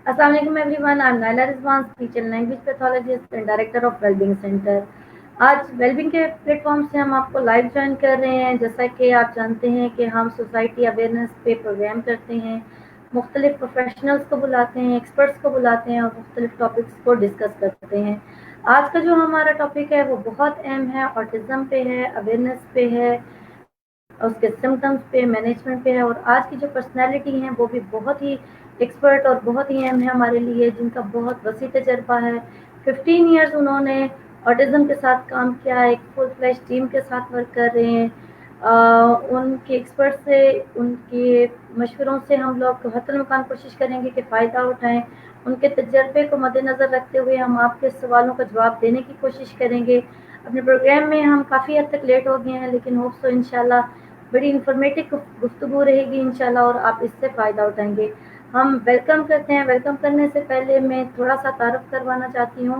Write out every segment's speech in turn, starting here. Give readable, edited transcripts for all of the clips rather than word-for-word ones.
अस्सलाम वालेकुम everyone, I am Naila Rizwan, speech and language pathologist and director of wellbeing centre. आज wellbeing के platform से हम आपको लाइव ज्वाइन कर रहे हैं। जैसा कि आप जानते हैं कि हम सोसाइटी अवेयरनेस पे प्रोग्राम करते हैं, मुख्तलिफ प्रोफेशनल्स को बुलाते हैं, एक्सपर्ट्स को बुलाते हैं और मुख्तलिफ टॉपिक्स को डिस्कस करते हैं। आज का जो हमारा टॉपिक है वो बहुत अहम है, ऑटिज़म पे है, अवेयरनेस पे है, उसके सिम्टम्स पे, मैनेजमेंट पे है। और आज की जो पर्सनैलिटी हैं वो भी बहुत ही एक्सपर्ट और बहुत ही अहम है हमारे लिए, जिनका बहुत वसी तजर्बा है। 15 ईयर्स उन्होंने ऑटिज़म के साथ काम किया है, एक फुल फ्लैश टीम के साथ वर्क कर रहे हैं। उनके एक्सपर्ट से, उनके मशवरों से हम लोग हतल कोशिश करेंगे कि फ़ायदा उठाएं। उनके तजर्बे को मद्देनज़र रखते हुए हम आपके सवालों का जवाब देने की कोशिश करेंगे। अपने प्रोग्राम में हम काफ़ी हद तक लेट हो गए हैं, लेकिन होप सो इंशाल्लाह बड़ी इंफॉर्मेटिव गुफ्तगू रहेगी इंशाल्लाह और आप इससे फ़ायदा उठाएंगे। हम वेलकम करते हैं। वेलकम करने से पहले मैं थोड़ा सा तारुफ करवाना चाहती हूँ।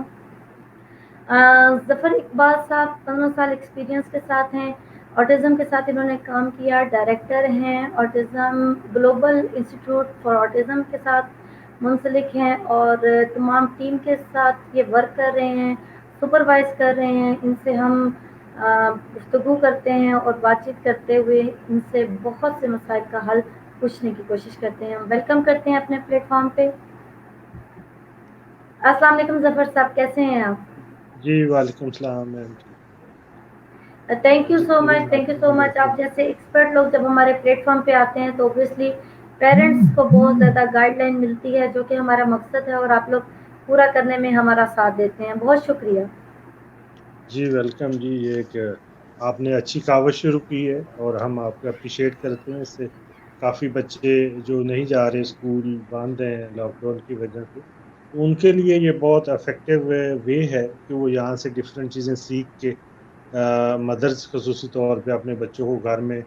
ज़फ़र इकबाल साहब 15 साल एक्सपीरियंस के साथ हैं। ऑटिज़म के साथ इन्होंने काम किया, डायरेक्टर हैं autism global institute for autism के साथ मुंसलिक हैं और तमाम टीम के साथ ये वर्क कर रहे हैं, सुपरवाइज़ कर रहे हैं। इनसे हम गुफ्तगू करते हैं और बातचीत करते हुए इनसे बहुत से मसाइल का हल पूछने की कोशिश करते हैं। हम वेलकम करते हैं अपने प्लेटफॉर्म पे। अस्सलाम वालेकुम ज़फ़र साहब, कैसे हैं आप? जी, वालेकुम सलाम मैम। थैंक यू जी, so much, thank you so much. आप जैसे एक्सपर्ट लोग जब हमारे प्लेटफॉर्म पे आते हैं तो ऑब्वियसली पेरेंट्स को बहुत ज़्यादा गाइडलाइन मिलती है, जो कि हमारा मकसद है, और आप लोग पूरा करने में हमारा साथ देते हैं। बहुत शुक्रिया। जी, वेलकम जी। ये एक आपने अच्छी कहावत शुरू की है और हम आपको अप्रिशिएट करते हैं। इससे काफ़ी बच्चे जो नहीं जा रहे स्कूल बंद हैं लॉकडाउन की वजह से, तो उनके लिए ये बहुत इफ़ेक्टिव वे है कि वो यहाँ से डिफरेंट चीज़ें सीख के मदर्स ख़ुसूसी तौर पे अपने बच्चों को घर में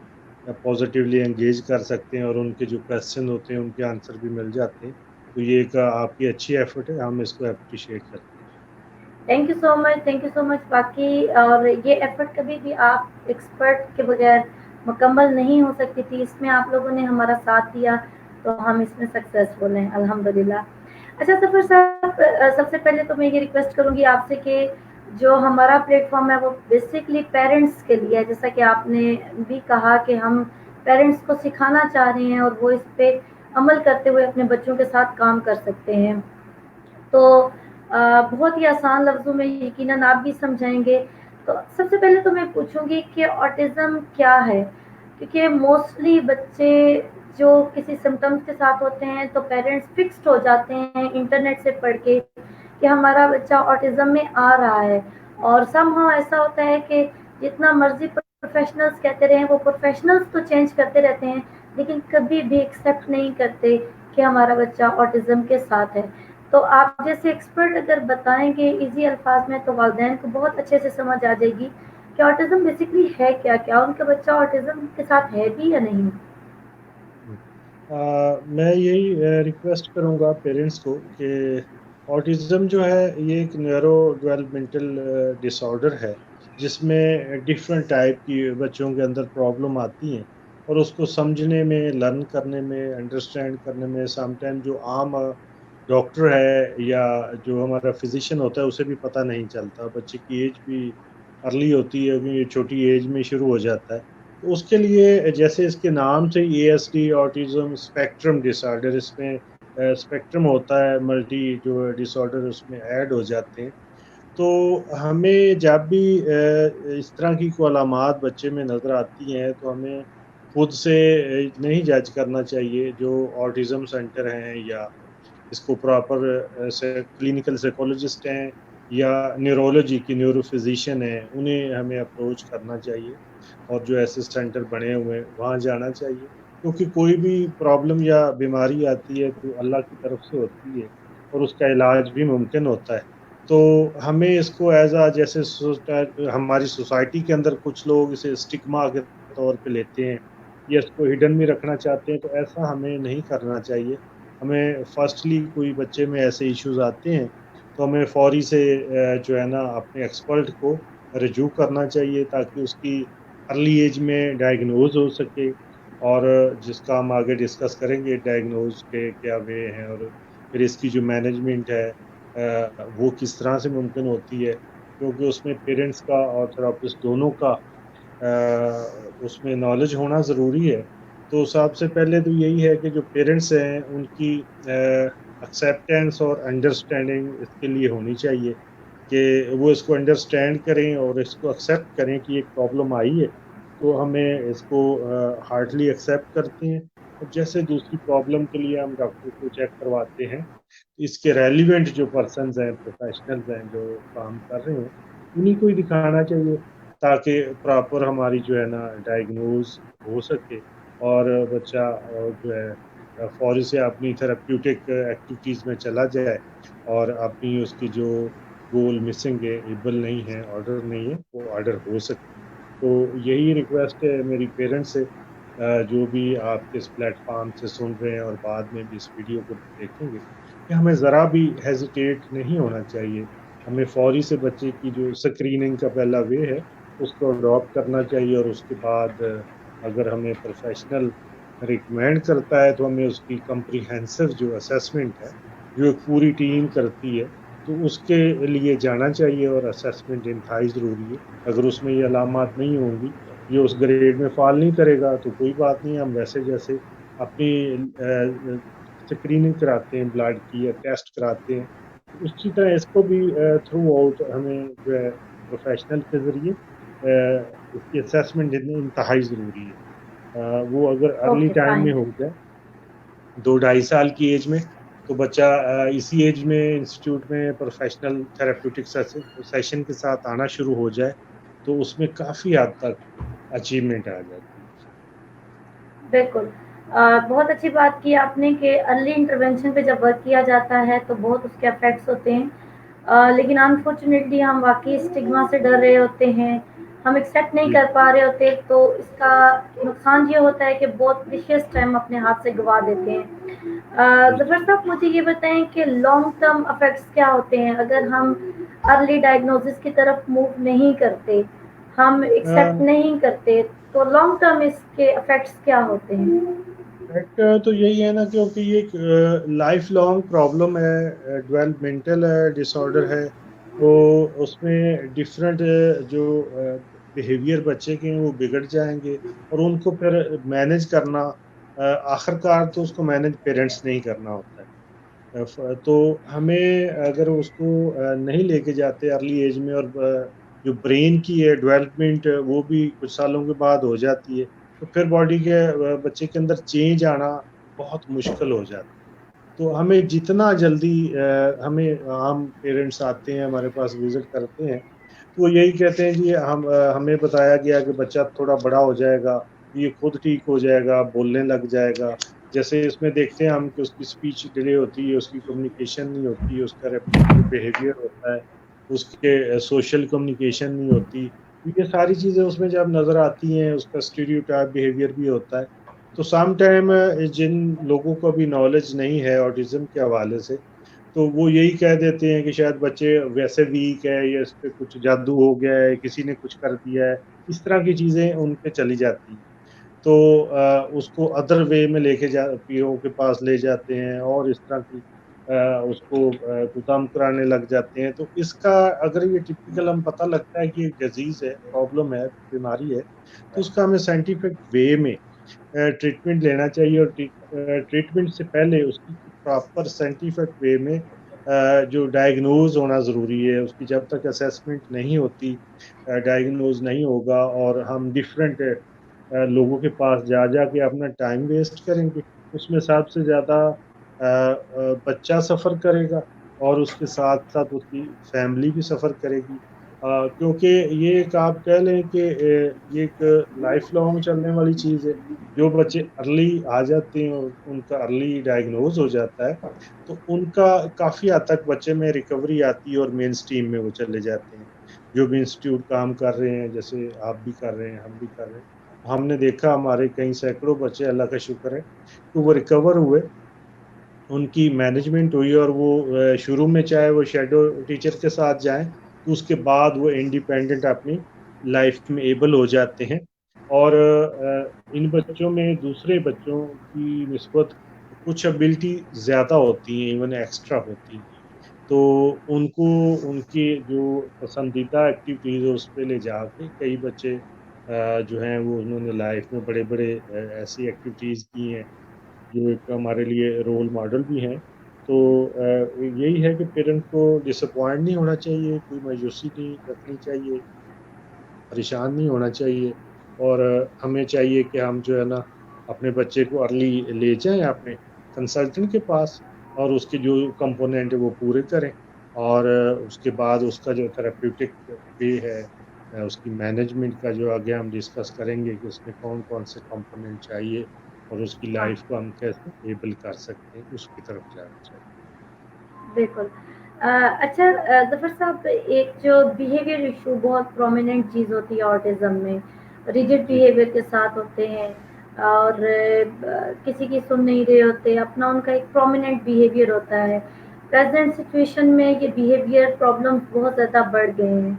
पॉजिटिवली एंगेज कर सकते हैं और उनके जो क्वेश्चन होते हैं उनके आंसर भी मिल जाते हैं। तो ये एक आपकी अच्छी एफ़र्ट है, हम इसको अप्रिशिएट करते हैं। Thank you so much, thank you so much. बाकी और ये एफर्ट कभी भी आप एक्सपर्ट के बगैर मुकम्मल नहीं हो सकती थी। इसमें आप लोगों ने हमारा साथ दिया, तो हम इसमें सक्सेसफुल हैं अल्हम्दुलिल्लाह। अच्छा सफ़र साहब, सबसे पहले तो मैं ये रिक्वेस्ट करूँगी आपसे कि जो हमारा प्लेटफॉर्म है वो बेसिकली पेरेंट्स के लिए है। जैसा कि आपने भी कहा कि हम पेरेंट्स को सिखाना चाह रहे हैं और वो इस पे अमल करते हुए अपने बच्चों के साथ काम कर सकते हैं। तो बहुत ही आसान लफ्ज़ों में यकीनन आप भी समझाएँगे। तो सबसे पहले तो मैं पूछूँगी कि ऑटिज़्म क्या है? क्योंकि मोस्टली बच्चे जो किसी सिम्पटम्स के साथ होते हैं तो पेरेंट्स फिक्स्ड हो जाते हैं इंटरनेट से पढ़ के कि हमारा बच्चा ऑटिज़्म में आ रहा है। और समहाउ ऐसा होता है कि जितना मर्ज़ी प्रोफ़ेशनल्स कहते रहें, वो प्रोफ़ेशनल्स तो चेंज करते रहते हैं, लेकिन कभी भी एक्सेप्ट नहीं करते कि हमारा बच्चा ऑटिज़्म के साथ है। तो आप जैसे एक्सपर्ट अगर बताएँगे ईज़ी अल्फाज में, तो वालिदैन को बहुत अच्छे से समझ आ जाएगी कि ऑटिज़्म बेसिकली है क्या? क्या उनका बच्चा ऑटिज़्म के साथ है भी या नहीं? हुँ। मैं यही रिक्वेस्ट करूँगा पेरेंट्स को कि ऑटिज़्म जो है ये एक न्यूरो डेवलपमेंटल डिसऑर्डर है, जिसमें डिफरेंट टाइप की बच्चों के अंदर प्रॉब्लम आती हैं और उसको समझने में, लर्न करने में, अंडरस्टैंड करने में समटाइम जो आम डॉक्टर है या जो हमारा फिज़िशियन होता है उसे भी पता नहीं चलता। बच्चे की एज भी अर्ली होती है, ये छोटी एज में शुरू हो जाता है। तो उसके लिए जैसे इसके नाम से ही एएसडी ऑटिज़्म स्पेक्ट्रम डिसऑर्डर, इसमें स्पेक्ट्रम होता है, मल्टी जो डिसऑर्डर उसमें ऐड हो जाते हैं। तो हमें जब भी इस तरह की कोई अलामात बच्चे में नज़र आती हैं तो हमें खुद से नहीं जज करना चाहिए। जो ऑटिज़्म सेंटर हैं या इसको प्रॉपर से क्लिनिकल साइकोलॉजिस्ट हैं या न्यूरोलॉजी की न्यूरो फिजिशियन हैं, उन्हें हमें अप्रोच करना चाहिए और जो ऐसे सेंटर बने हुए हैं वहाँ जाना चाहिए। क्योंकि कोई भी प्रॉब्लम या बीमारी आती है तो अल्लाह की तरफ से होती है और उसका इलाज भी मुमकिन होता है। तो हमें इसको एज़ जैसे हमारी सोसाइटी के अंदर कुछ लोग इसे स्टिग्मा के तौर पे लेते हैं या इसको हिडन भी रखना चाहते हैं, तो ऐसा हमें नहीं करना चाहिए। हमें फर्स्टली कोई बच्चे में ऐसे इश्यूज़ आते हैं, तो हमें फ़ौरी से जो है ना अपने एक्सपर्ट को रिज्यू करना चाहिए ताकि उसकी अर्ली एज में डायग्नोज़ हो सके और जिसका हम आगे डिस्कस करेंगे डायग्नोज़ के क्या वे हैं और फिर इसकी जो मैनेजमेंट है वो किस तरह से मुमकिन होती है, क्योंकि उसमें पेरेंट्स का और थेरेपिस्ट दोनों का उसमें नॉलेज होना ज़रूरी है। तो सबसे पहले तो यही है कि जो पेरेंट्स हैं उनकी एक्सेप्टेंस और अंडरस्टैंडिंग इसके लिए होनी चाहिए कि वो इसको अंडरस्टैंड करें और इसको एक्सेप्ट करें कि एक प्रॉब्लम आई है, तो हमें इसको हार्डली एक्सेप्ट करते हैं। अब जैसे दूसरी प्रॉब्लम के लिए हम डॉक्टर को चेक करवाते हैं, तो इसके रेलिवेंट जो पर्सन्स हैं, प्रोफेशनल्स हैं जो काम कर रहे हैं, उन्हीं को ही दिखाना चाहिए ताकि प्रॉपर हमारी जो है ना डायग्नोज हो सके और बच्चा जो है फौरी से अपनी थेरेप्यूटिक एक्टिविटीज़ में चला जाए और अपनी उसकी जो गोल मिसिंग है, एबल नहीं है, ऑर्डर नहीं है, वो ऑर्डर हो सके। तो यही रिक्वेस्ट है मेरी पेरेंट्स से, जो भी आपके इस प्लेटफॉर्म से सुन रहे हैं और बाद में भी इस वीडियो को देखेंगे, कि हमें ज़रा भी हेजिटेट नहीं होना चाहिए। हमें फौरी से बच्चे की जो स्क्रीनिंग का पहला वे है, उसको अडॉप्ट करना चाहिए और उसके बाद अगर हमें प्रोफेशनल रिकमेंड करता है तो हमें उसकी कम्प्रिहेंसिव जो असेसमेंट है, जो एक पूरी टीम करती है, तो उसके लिए जाना चाहिए और असेसमेंट इंतहाई ज़रूरी है। अगर उसमें ये अलामात नहीं होंगी, ये उस ग्रेड में फ़ॉल नहीं करेगा तो कोई बात नहीं, हम वैसे जैसे अपनी स्क्रीनिंग कराते हैं ब्लड की या टेस्ट कराते हैं, उसी तरह इसको भी थ्रू आउट हमें जो है प्रोफेशनल के ज़रिए इसकी असेसमेंट इंतहाई ज़रूरी है। वो अगर अर्ली ओके टाइम में फाइन। हो जाए 2 ढाई साल की एज में, तो बच्चा इसी एज में इंस्टीट्यूट में प्रोफेशनल थेरेप्यूटिक सेशन के साथ आना शुरू हो जाए, तो उसमें काफ़ी हद तक अचीवमेंट आ जाती है। बिल्कुल। बहुत अच्छी बात की आपने कि अर्ली इंटरवेंशन पे जब वर्क किया जाता है तो बहुत उसके इफ़ेक्ट्स होते हैं। लेकिन अनफॉर्चुनेटली हम वाक़ई स्टिग्मा से डर रहे होते हैं, हम एक्सेप्ट नहीं जी। कर पा रहे होते, तो इसका नुकसान ये होता है कि बहुत प्रीशियस टाइम अपने हाथ से गँवा देते हैं। जी, जी। ज़फ़र साहब मुझे ये बताएँ कि लॉन्ग टर्म इफ़ेक्ट्स क्या होते हैं अगर हम अर्ली डायग्नोसिस की तरफ मूव नहीं करते, हम एक्सेप्ट अ, नहीं करते, तो लॉन्ग टर्म इसके इफ़ेक्ट्स क्या होते हैं? फैक्ट तो यही है ना, क्योंकि ये एक लाइफ लॉन्ग प्रॉब्लम है, डेवलपमेंटल डिसऑर्डर है, तो उसमें डिफरेंट जो बिहेवियर बच्चे के हैं वो बिगड़ जाएंगे और उनको फिर मैनेज करना, आखिरकार तो उसको मैनेज पेरेंट्स नहीं करना होता है। तो हमें अगर उसको नहीं लेके जाते अर्ली एज में और जो ब्रेन की है डेवलपमेंट वो भी कुछ सालों के बाद हो जाती है, तो फिर बॉडी के बच्चे के अंदर चेंज आना बहुत मुश्किल हो जाता है। तो हमें जितना जल्दी हमें हम पेरेंट्स आते हैं हमारे पास विजिट करते हैं, तो वो यही कहते हैं जी हमें बताया गया कि बच्चा थोड़ा बड़ा हो जाएगा, ये खुद ठीक हो जाएगा, बोलने लग जाएगा। जैसे इसमें देखते हैं हम कि उसकी स्पीच डिले होती है, उसकी कम्युनिकेशन नहीं होती है, उसका रेप्टिटिव बिहेवियर होता है, उसके सोशल कम्युनिकेशन नहीं होती। तो ये सारी चीज़ें उसमें जब नज़र आती हैं, उसका स्टीरियोटाइप बिहेवियर भी होता है। तो सम टाइम जिन लोगों को भी नॉलेज नहीं है ऑटिज़्म के हवाले से, तो वो यही कह देते हैं कि शायद बच्चे वैसे वीक है या इस पे कुछ जादू हो गया है, किसी ने कुछ कर दिया है, इस तरह की चीज़ें उन पे चली जाती हैं। तो उसको अदर वे में लेके जा पीरों के पास ले जाते हैं और इस तरह की उसको कोई काम कराने लग जाते हैं। तो इसका अगर ये टिपिकल हम पता लगता है कि ये डिज़ीज़ है, प्रॉब्लम है, बीमारी है, तो उसका हमें साइंटिफिक वे में ट्रीटमेंट लेना चाहिए और ट्रीटमेंट से पहले उसकी प्रॉपर साइंटिफिक वे में जो डायग्नोज होना ज़रूरी है, उसकी जब तक असेसमेंट नहीं होती, डायग्नोज नहीं होगा और हम डिफरेंट लोगों के पास जा जा के अपना टाइम वेस्ट करेंगे, उसमें सबसे ज़्यादा बच्चा सफ़र करेगा और उसके साथ-साथ उसकी फैमिली भी सफ़र करेगी। क्योंकि ये एक आप कह लें कि ये एक लाइफ लॉन्ग चलने वाली चीज़ है। जो बच्चे अर्ली आ जाते हैं और उनका अर्ली डायग्नोज हो जाता है, तो उनका काफ़ी हद तक बच्चे में रिकवरी आती है और मेन स्ट्रीम में वो चले जाते हैं। जो भी इंस्टीट्यूट काम कर रहे हैं, जैसे आप भी कर रहे हैं, हम भी कर रहे हैं। हमने देखा हमारे कई सैकड़ों बच्चे, अल्लाह का शुक्र है, कि वो रिकवर हुए, उनकी मैनेजमेंट हुई और वो शुरू में चाहे वो शैडो टीचर के साथ जाएँ, तो उसके बाद वो इंडिपेंडेंट अपनी लाइफ में एबल हो जाते हैं और इन बच्चों में दूसरे बच्चों की निस्बत कुछ एबिलिटी ज़्यादा होती हैं, इवन एक्स्ट्रा होती हैं। तो उनको उनकी जो पसंदीदा एक्टिविटीज़ है उस पे ले जाके कई बच्चे जो हैं वो उन्होंने लाइफ में बड़े-बड़े ऐसी एक्टिविटीज़ की हैं जो एक हमारे लिए रोल मॉडल भी हैं। तो यही है कि पेरेंट्स को डिसअपॉइंट नहीं होना चाहिए, कोई मायूसी नहीं रखनी चाहिए, परेशान नहीं होना चाहिए और हमें चाहिए कि हम जो है ना अपने बच्चे को अर्ली ले जाएँ अपने कंसल्टेंट के पास और उसके जो कंपोनेंट है वो पूरे करें और उसके बाद उसका जो थेरेप्यूटिक वे है उसकी मैनेजमेंट का जो आगे हम डिस्कस करेंगे कि उसमें कौन-कौन से कंपोनेंट चाहिए और उसकी हाँ, लाइफ को हम कैसे एबल कर सकते हैं, उसकी तरफ जाना चाहिए। बिल्कुल। अच्छा, ज़फ़र साहब, एक जो बिहेवियर इश्यू बहुत प्रोमिनेंट चीज़ होती है ऑटिज़्म में, रिजिड जी, बिहेवियर के साथ होते हैं और किसी की सुन नहीं रहे होते, अपना उनका एक प्रोमिनेंट बिहेवियर होता है। प्रेज़ेंट सिचुएशन में ये बिहेवियर प्रॉब्लम्स बहुत ज़्यादा बढ़ गए हैं।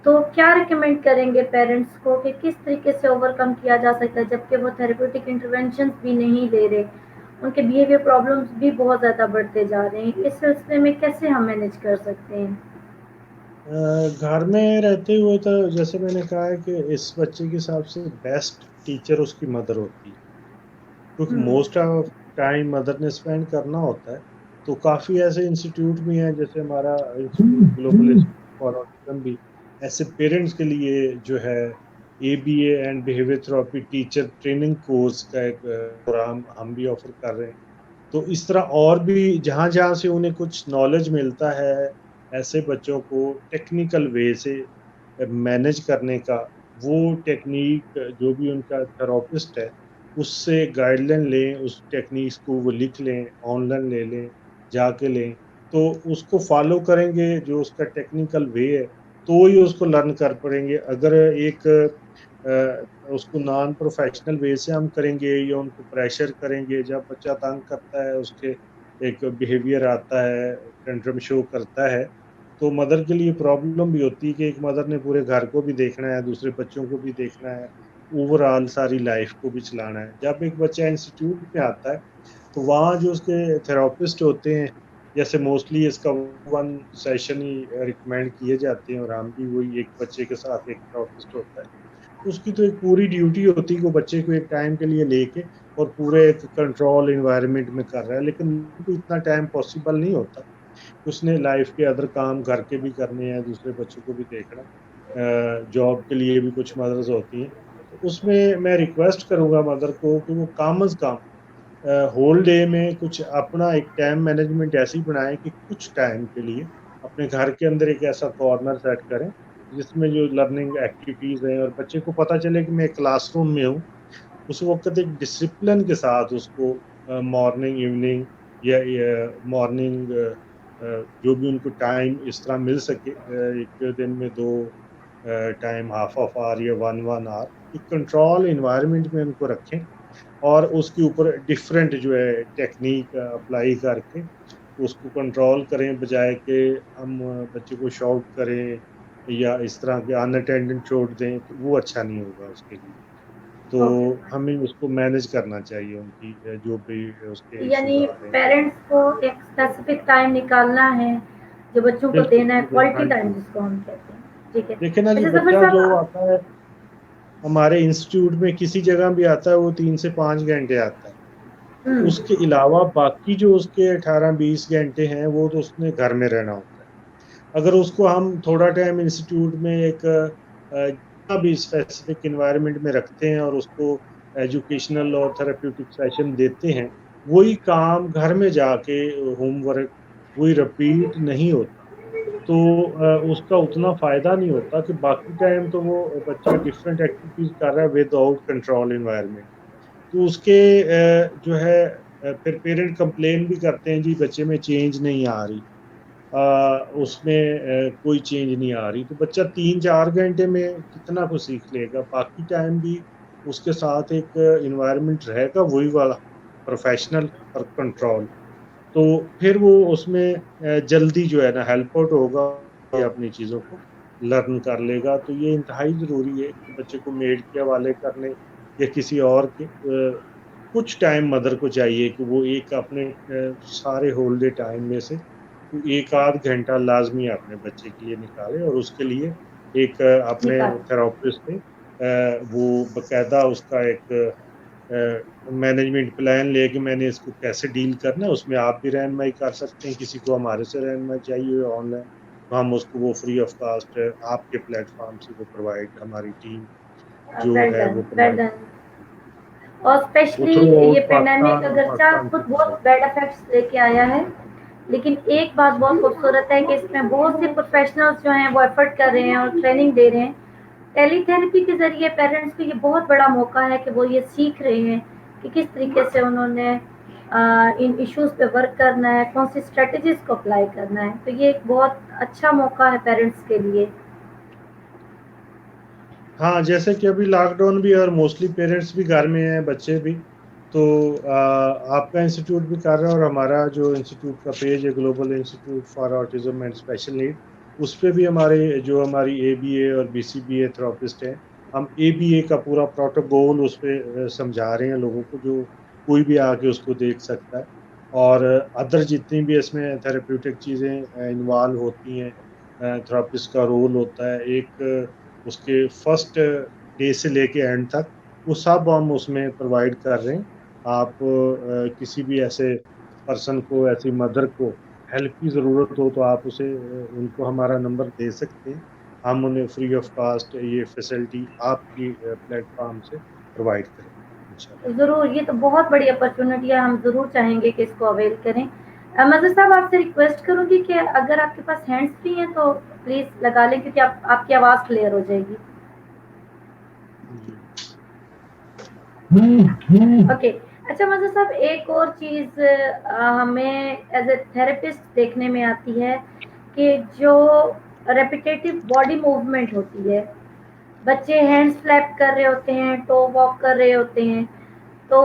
तो क्या रिकमेंड करेंगे पेरेंट्स को कि किस तरीके से ओवरकम किया जा सकता है जबकि वो थेरेप्यूटिक इंटरवेंशंस भी नहीं ले रहे, उनके बिहेवियर प्रॉब्लम्स भी बहुत ज़्यादा बढ़ते जा रहे हैं, इस सिलसिले में कैसे हम मैनेज कर सकते हैं? घर में रहते हुए तो जैसे मैंने कहा है कि इस बच्चे के हिसाब से बेस्ट टीचर उसकी मदर होती है। क्योंकि हुँ, मोस्ट ऑफ टाइम मदर ने स्पेंड करना होता है। तो काफ़ी ऐसे इंस्टीट्यूट भी हैं जैसे हमारा institute global institute for autism भी ऐसे पेरेंट्स के लिए जो है ABA and behaviour therapy teacher training course का एक प्रोग्राम हम भी ऑफर कर रहे हैं। तो इस तरह और भी जहाँ-जहाँ से उन्हें कुछ नॉलेज मिलता है, ऐसे बच्चों को टेक्निकल वे से मैनेज करने का, वो टेक्नीक जो भी उनका थेरेपिस्ट है, उससे गाइडलाइन लें, उस टेक्नीक्स को वो लिख लें, ऑनलाइन ले लें, जाके लें। तो उसको फ़ॉलो करेंगे, जो उसका टेक्निकल वे है, तो ही उसको लर्न कर पाएँगे। अगर एक उसको नॉन प्रोफ़ेशनल वे से हम करेंगे या उनको प्रेशर करेंगे, जब बच्चा तंग करता है, उसके एक बिहेवियर आता है, टेंट्रम शो करता है, तो मदर के लिए प्रॉब्लम भी होती है कि एक मदर ने पूरे घर को भी देखना है, दूसरे बच्चों को भी देखना है, ओवरऑल सारी लाइफ़ को भी चलाना है। जब एक बच्चा इंस्टीट्यूट में आता है, तो वहाँ जो उसके थेरेपिस्ट होते हैं, जैसे मोस्टली इसका वन सेशन ही रिकमेंड किए जाते हैं और हम भी वही एक बच्चे के साथ एक थेरेपिस्ट होता है। उसकी तो एक पूरी ड्यूटी होती है कि वो बच्चे को एक टाइम के लिए लेके और पूरे एक कंट्रोल एनवायरनमेंट में कर रहा है, लेकिन उनको इतना टाइम पॉसिबल नहीं होता। उसने लाइफ के अदर काम घर के भी करने हैं, दूसरे बच्चों को भी देखना जॉब के लिए भी कुछ मदर्स होती हैं। तो उसमें मैं रिक्वेस्ट करूँगा मदर को कि वो कम अज़ कम होल डे में कुछ अपना एक टाइम मैनेजमेंट ऐसी बनाएँ कि कुछ टाइम के लिए अपने घर के अंदर एक ऐसा कॉर्नर सेट करें, जिसमें जो लर्निंग एक्टिविटीज़ हैं और बच्चे को पता चले कि मैं क्लासरूम में हूँ। उस वक़्त एक डिसिप्लिन के साथ उसको मॉर्निंग, इवनिंग या मॉर्निंग जो भी उनको टाइम इस तरह मिल सके 1 दिन में 2 टाइम हाफ ऑफ ऑवर या 1 ऑवर एक कंट्रोल एनवायरनमेंट में उनको रखें और उसके ऊपर डिफरेंट जो है टेक्नीक अप्लाई करके उसको कंट्रोल करें बजाय के हम बच्चे को शॉउट करें या इस तरह के अनअटेंडेड छोड़ दें, तो वो अच्छा नहीं होगा उसके लिए। ओके, तो हमें उसको मैनेज करना चाहिए उनकी जो भी उसके इश्यूज़ यानी आ रहे हैं। पेरेंट्स को एक स्पेसिफिक टाइम निकालना है, जो बच्चों को बिल्कुल, देना है, बिल्कुल। हाँ क्वालिटी टाइम जी। जिसको हम कहते हैं। ठीक है। देखिए ना जी अच्छा ज़फ़र बच्चा जो साहब, आता है हमारे इंस्टीट्यूट में किसी जगह भी आता है वो 3 से 5 घंटे आता है। तो हुँ, उसके अलावा बाकी जो उसके 18-20 घंटे हैं वो तो उसने घर में रहना होता है। अगर उसको हम थोड़ा टाइम इंस्टीट्यूट में एक जितना भी स्पेसिफिक एनवायरनमेंट में रखते हैं और उसको एजुकेशनल और थेरेप्यूटिक सेशन देते हैं, वही काम घर में जाके होमवर्क वही रिपीट नहीं होता। तो उसका उतना फ़ायदा नहीं होता कि बाकी टाइम तो वो बच्चा डिफरेंट एक्टिविटीज़ कर रहा है विदाउट कंट्रोल एनवायरनमेंट। तो उसके जो है फिर पेरेंट कंप्लेन भी करते हैं जी बच्चे में चेंज नहीं आ रही। उसमें कोई चेंज नहीं आ रही, तो बच्चा 3-4 घंटे में कितना कुछ सीख लेगा, बाकी टाइम भी उसके साथ एक एनवायरनमेंट रहेगा वही वाला प्रोफ़ेशनल और कंट्रोल। तो फिर वो उसमें जल्दी जो है ना हेल्प आउट होगा या अपनी चीज़ों को लर्न कर लेगा। तो ये इंतहाई ज़रूरी है कि बच्चे को मेड के हवाले करने या किसी और के कुछ टाइम मदर को चाहिए कि वो एक अपने सारे होल डे टाइम में से एक आध घंटा लाजमी अपने बच्चे के लिए निकाले, और उसके लिए एक अपने निकाल। थेरेपिस्ट से वो बकायदा उसका एक मैनेजमेंट प्लान लेके मैंने इसको कैसे डील करना है, उसमें आप भी रहनुमाई कर सकते हैं। किसी को हमारे से रहनुमाई चाहिए ऑनलाइन, तो हम उसको वो फ्री ऑफ कास्ट आपके प्लेटफॉर्म से वो प्रोवाइड, हमारी टीम जो वेल है डन, वो वेल प्रोवाइड, डन। और वो स्पेशली थ्रू ये आउट पेंडेमिक पाकिस्तान और अगरचा पाकिस्तान खुद से बहुत प्रोवाइड। बैड इफेक्ट्स लेके आया है, लेकिन एक बात बहुत खूबसूरत है कि इसमें बहुत से प्रोफेशनल्स जो हैं वो एफर्ट कर रहे हैं और ट्रेनिंग दे रहे हैं। टेलीथेरेपी के ज़रिए पेरेंट्स को ये बहुत बड़ा मौका है कि वो ये सीख रहे हैं कि किस तरीके से उन्होंने इन इश्यूज़ पे वर्क करना है, कौन सी स्ट्रेटजीज़ को अप्लाई करना है। तो ये एक बहुत अच्छा मौका है पेरेंट्स के लिए। हाँ, जैसे कि अभी लॉकडाउन भी है और मोस्टली पेरेंट्स भी घर में हैं, बच्चे भी, तो आपका इंस्टीट्यूट भी कर रहा है, और हमारा जो इंस्टीट्यूट का पेज है, global institute for autism and special need, उस पे भी हमारी एबीए और बीसीबीए थेरेपिस्ट हैं। हम एबीए का पूरा प्रोटोकॉल उस पे समझा रहे हैं लोगों को, जो कोई भी आके उसको देख सकता है। और अदर जितनी भी इसमें थेरेप्यूटिक चीज़ें इन्वॉल्व होती हैं, थेरेपिस्ट का रोल होता है एक, उसके फर्स्ट डे से लेके एंड तक, वो सब हम उसमें प्रोवाइड कर रहे हैं। आप किसी भी ऐसे पर्सन को, ऐसी मदर को हेल्प की ज़रूरत हो, तो आप उनको हमारा नंबर दे सकते हैं। हम उन्हें फ्री ऑफ कास्ट ये फैसिलिटी आपकी प्लेटफॉर्म से प्रोवाइड करेंगे इंशाल्लाह। ज़रूर, ये तो बहुत बड़ी अपॉर्चुनिटी है, हम ज़रूर चाहेंगे कि इसको अवेल करें। मज़र साहब, आपसे रिक्वेस्ट करूँगी कि अगर आपके पास हैंड्स फ्री हैं तो प्लीज़ लगा लें, क्योंकि आपकी आवाज़ क्लियर हो जाएगी। जी। ओके। अच्छा मज़र साहब, एक और चीज़ हमें एज ए थेरेपिस्ट देखने में आती है कि जो रेपिटेटिव बॉडी मूवमेंट होती है, बच्चे हैंड्स फ्लैप कर रहे होते हैं, टो वॉक कर रहे होते हैं, तो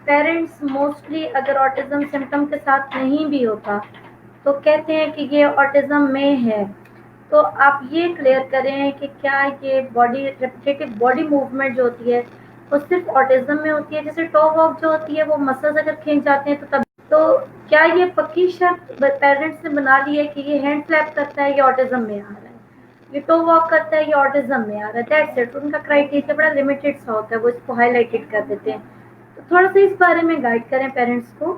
पेरेंट्स मोस्टली अगर ऑटिज्म सिम्टम के साथ नहीं भी होता तो कहते हैं कि ये ऑटिज्म में है। तो आप ये क्लियर करें कि क्या ये बॉडी रेपिटेटिव बॉडी मूवमेंट जो होती है वो सिर्फ ऑटिज्म में होती है? जैसे टो वॉक जो होती है वो मसल्स अगर खींच जाते हैं तो तब, तो क्या ये पक्की शर्त पेरेंट्स ने बना ली है कि ये हैंड फ्लैप करता है ये ऑटिज्म में आ रहा है, ये टो वॉक करता है ये ऑटिज्म में आ रहा है? That's it. उनका क्राइटेरिया बड़ा लिमिटेड सा होता है, वो इसको हाईलाइटेड कर देते हैं। तो थोड़ा सा इस बारे में गाइड करें पेरेंट्स को।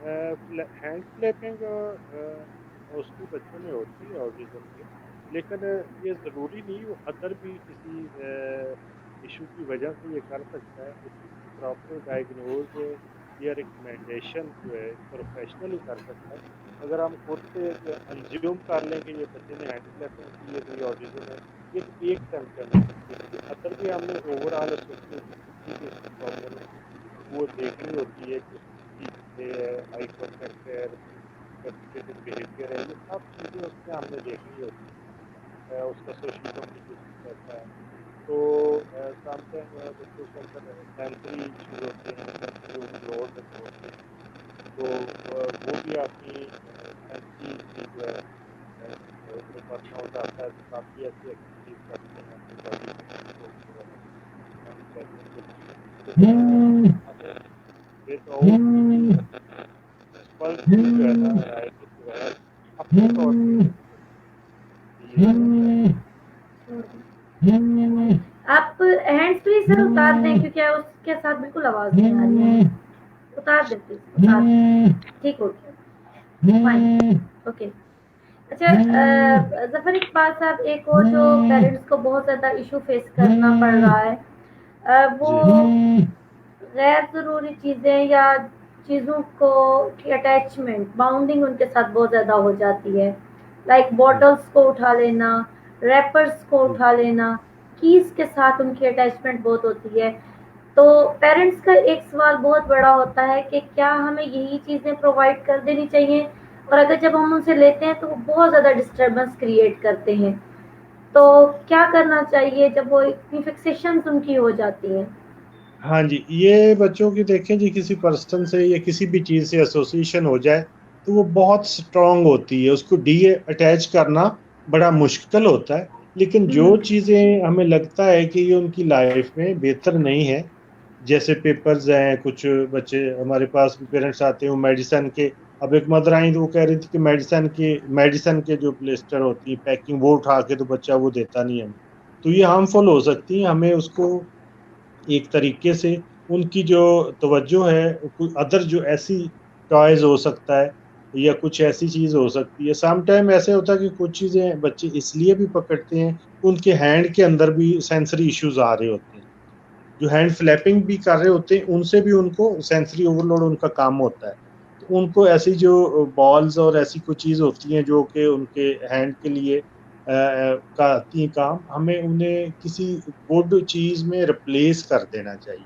हैंड क्लैपिंग मोस्टली बच्चों में होती है ऑटिज्म के, लेकिन ये ज़रूरी नहीं वो अदर भी किसी इशू की वजह से ये कर सकता है। उसकी प्रॉपर डायग्नोज या रिकमेंडेशन जो है प्रोफेशनल ही कर सकता है। अगर हम खुद से अंज्यूम कर लें कि ये बच्चे ने हैंड क्लैपिंग की है तो ये ऑटिज्म है, ये तो एक सिम्टम है। इसके अदर भी हमने ओवरऑल प्रॉब्लम है वो देखनी होती है कि आई कॉन्टेक्ट है, रेपिटेटिव बिहेवियर है, ये सब चीज़ें उसमें हमने देखनी होती है। उसका सोशल कम्युनिकेशन कैसा है, तो समटाइम बच्चों के अंदर सेंसरी इश्यूज होते हैं, सेंसरी ओवरलोड होते हैं, तो वो भी आपकी सेंसरी जो है जो बढ़ना हो जाता है, तो काफ़ी ऐसी एक्टिविटीज करते हैं अपनी बॉडी में, विदाउट पल्स जो है ना जो है अपने तौर पे आप हैंड्स फ्री सर उतार दें, क्योंकि उसके साथ बिल्कुल आवाज नहीं आ रही है। उतार दे प्लीज, उतार दें। ठीक हो गया, फाइन, ओके। अच्छा जफर इकबाल साहब, एक और जो पेरेंट्स को बहुत ज़्यादा इशू फेस करना पड़ रहा है, वो गैर ज़रूरी चीज़ें या चीज़ों को की अटैचमेंट, बाउंडिंग उनके साथ बहुत ज़्यादा हो जाती है। लाइक बॉटल्स को उठा लेना, रैपर्स को उठा लेना, कीज़ के साथ उनकी अटैचमेंट बहुत होती है। तो पेरेंट्स का एक सवाल बहुत बड़ा होता है कि क्या हमें यही चीज़ें प्रोवाइड कर देनी चाहिए, और अगर जब हम उनसे लेते हैं तो वो बहुत ज़्यादा डिस्टर्बेंस क्रिएट करते हैं। तो क्या करना चाहिए जब वो इतनी फिक्सेशंस उनकी हो जाती हैं? हाँ जी, ये बच्चों की देखें जी, किसी पर्सन से या किसी भी चीज़ से एसोसिएशन हो जाए तो वो बहुत स्ट्रांग होती है, उसको डी अटैच करना बड़ा मुश्किल होता है। लेकिन जो चीज़ें हमें लगता है कि ये उनकी लाइफ में बेहतर नहीं है, जैसे पेपर्स हैं, कुछ बच्चे हमारे पास भी पेरेंट्स आते हैं वो मेडिसिन के, अब एक मदर आई तो वो कह रही थी कि मेडिसिन के जो प्लेस्टर होती है पैकिंग वो उठा के तो बच्चा वो देता नहीं है, तो ये हार्मफुल हो सकती है। हमें उसको एक तरीके से उनकी जो तवज्जो है कोई अदर जो ऐसी टॉयज हो सकता है या कुछ ऐसी चीज हो सकती है। सम टाइम ऐसे होता है कि कुछ चीजें बच्चे इसलिए भी पकड़ते हैं कि उनके हैंड के अंदर भी सेंसरी इश्यूज आ रहे होते हैं, जो हैंड फ्लैपिंग भी कर रहे होते हैं उनसे भी उनको सेंसरी ओवरलोड उनका काम होता है। तो उनको ऐसी जो बॉल्स और ऐसी कुछ चीज होती हैं जो कि उनके हैंड के लिए का आती हैं काम, हमें उन्हें किसी गुड चीज में रिप्लेस कर देना चाहिए।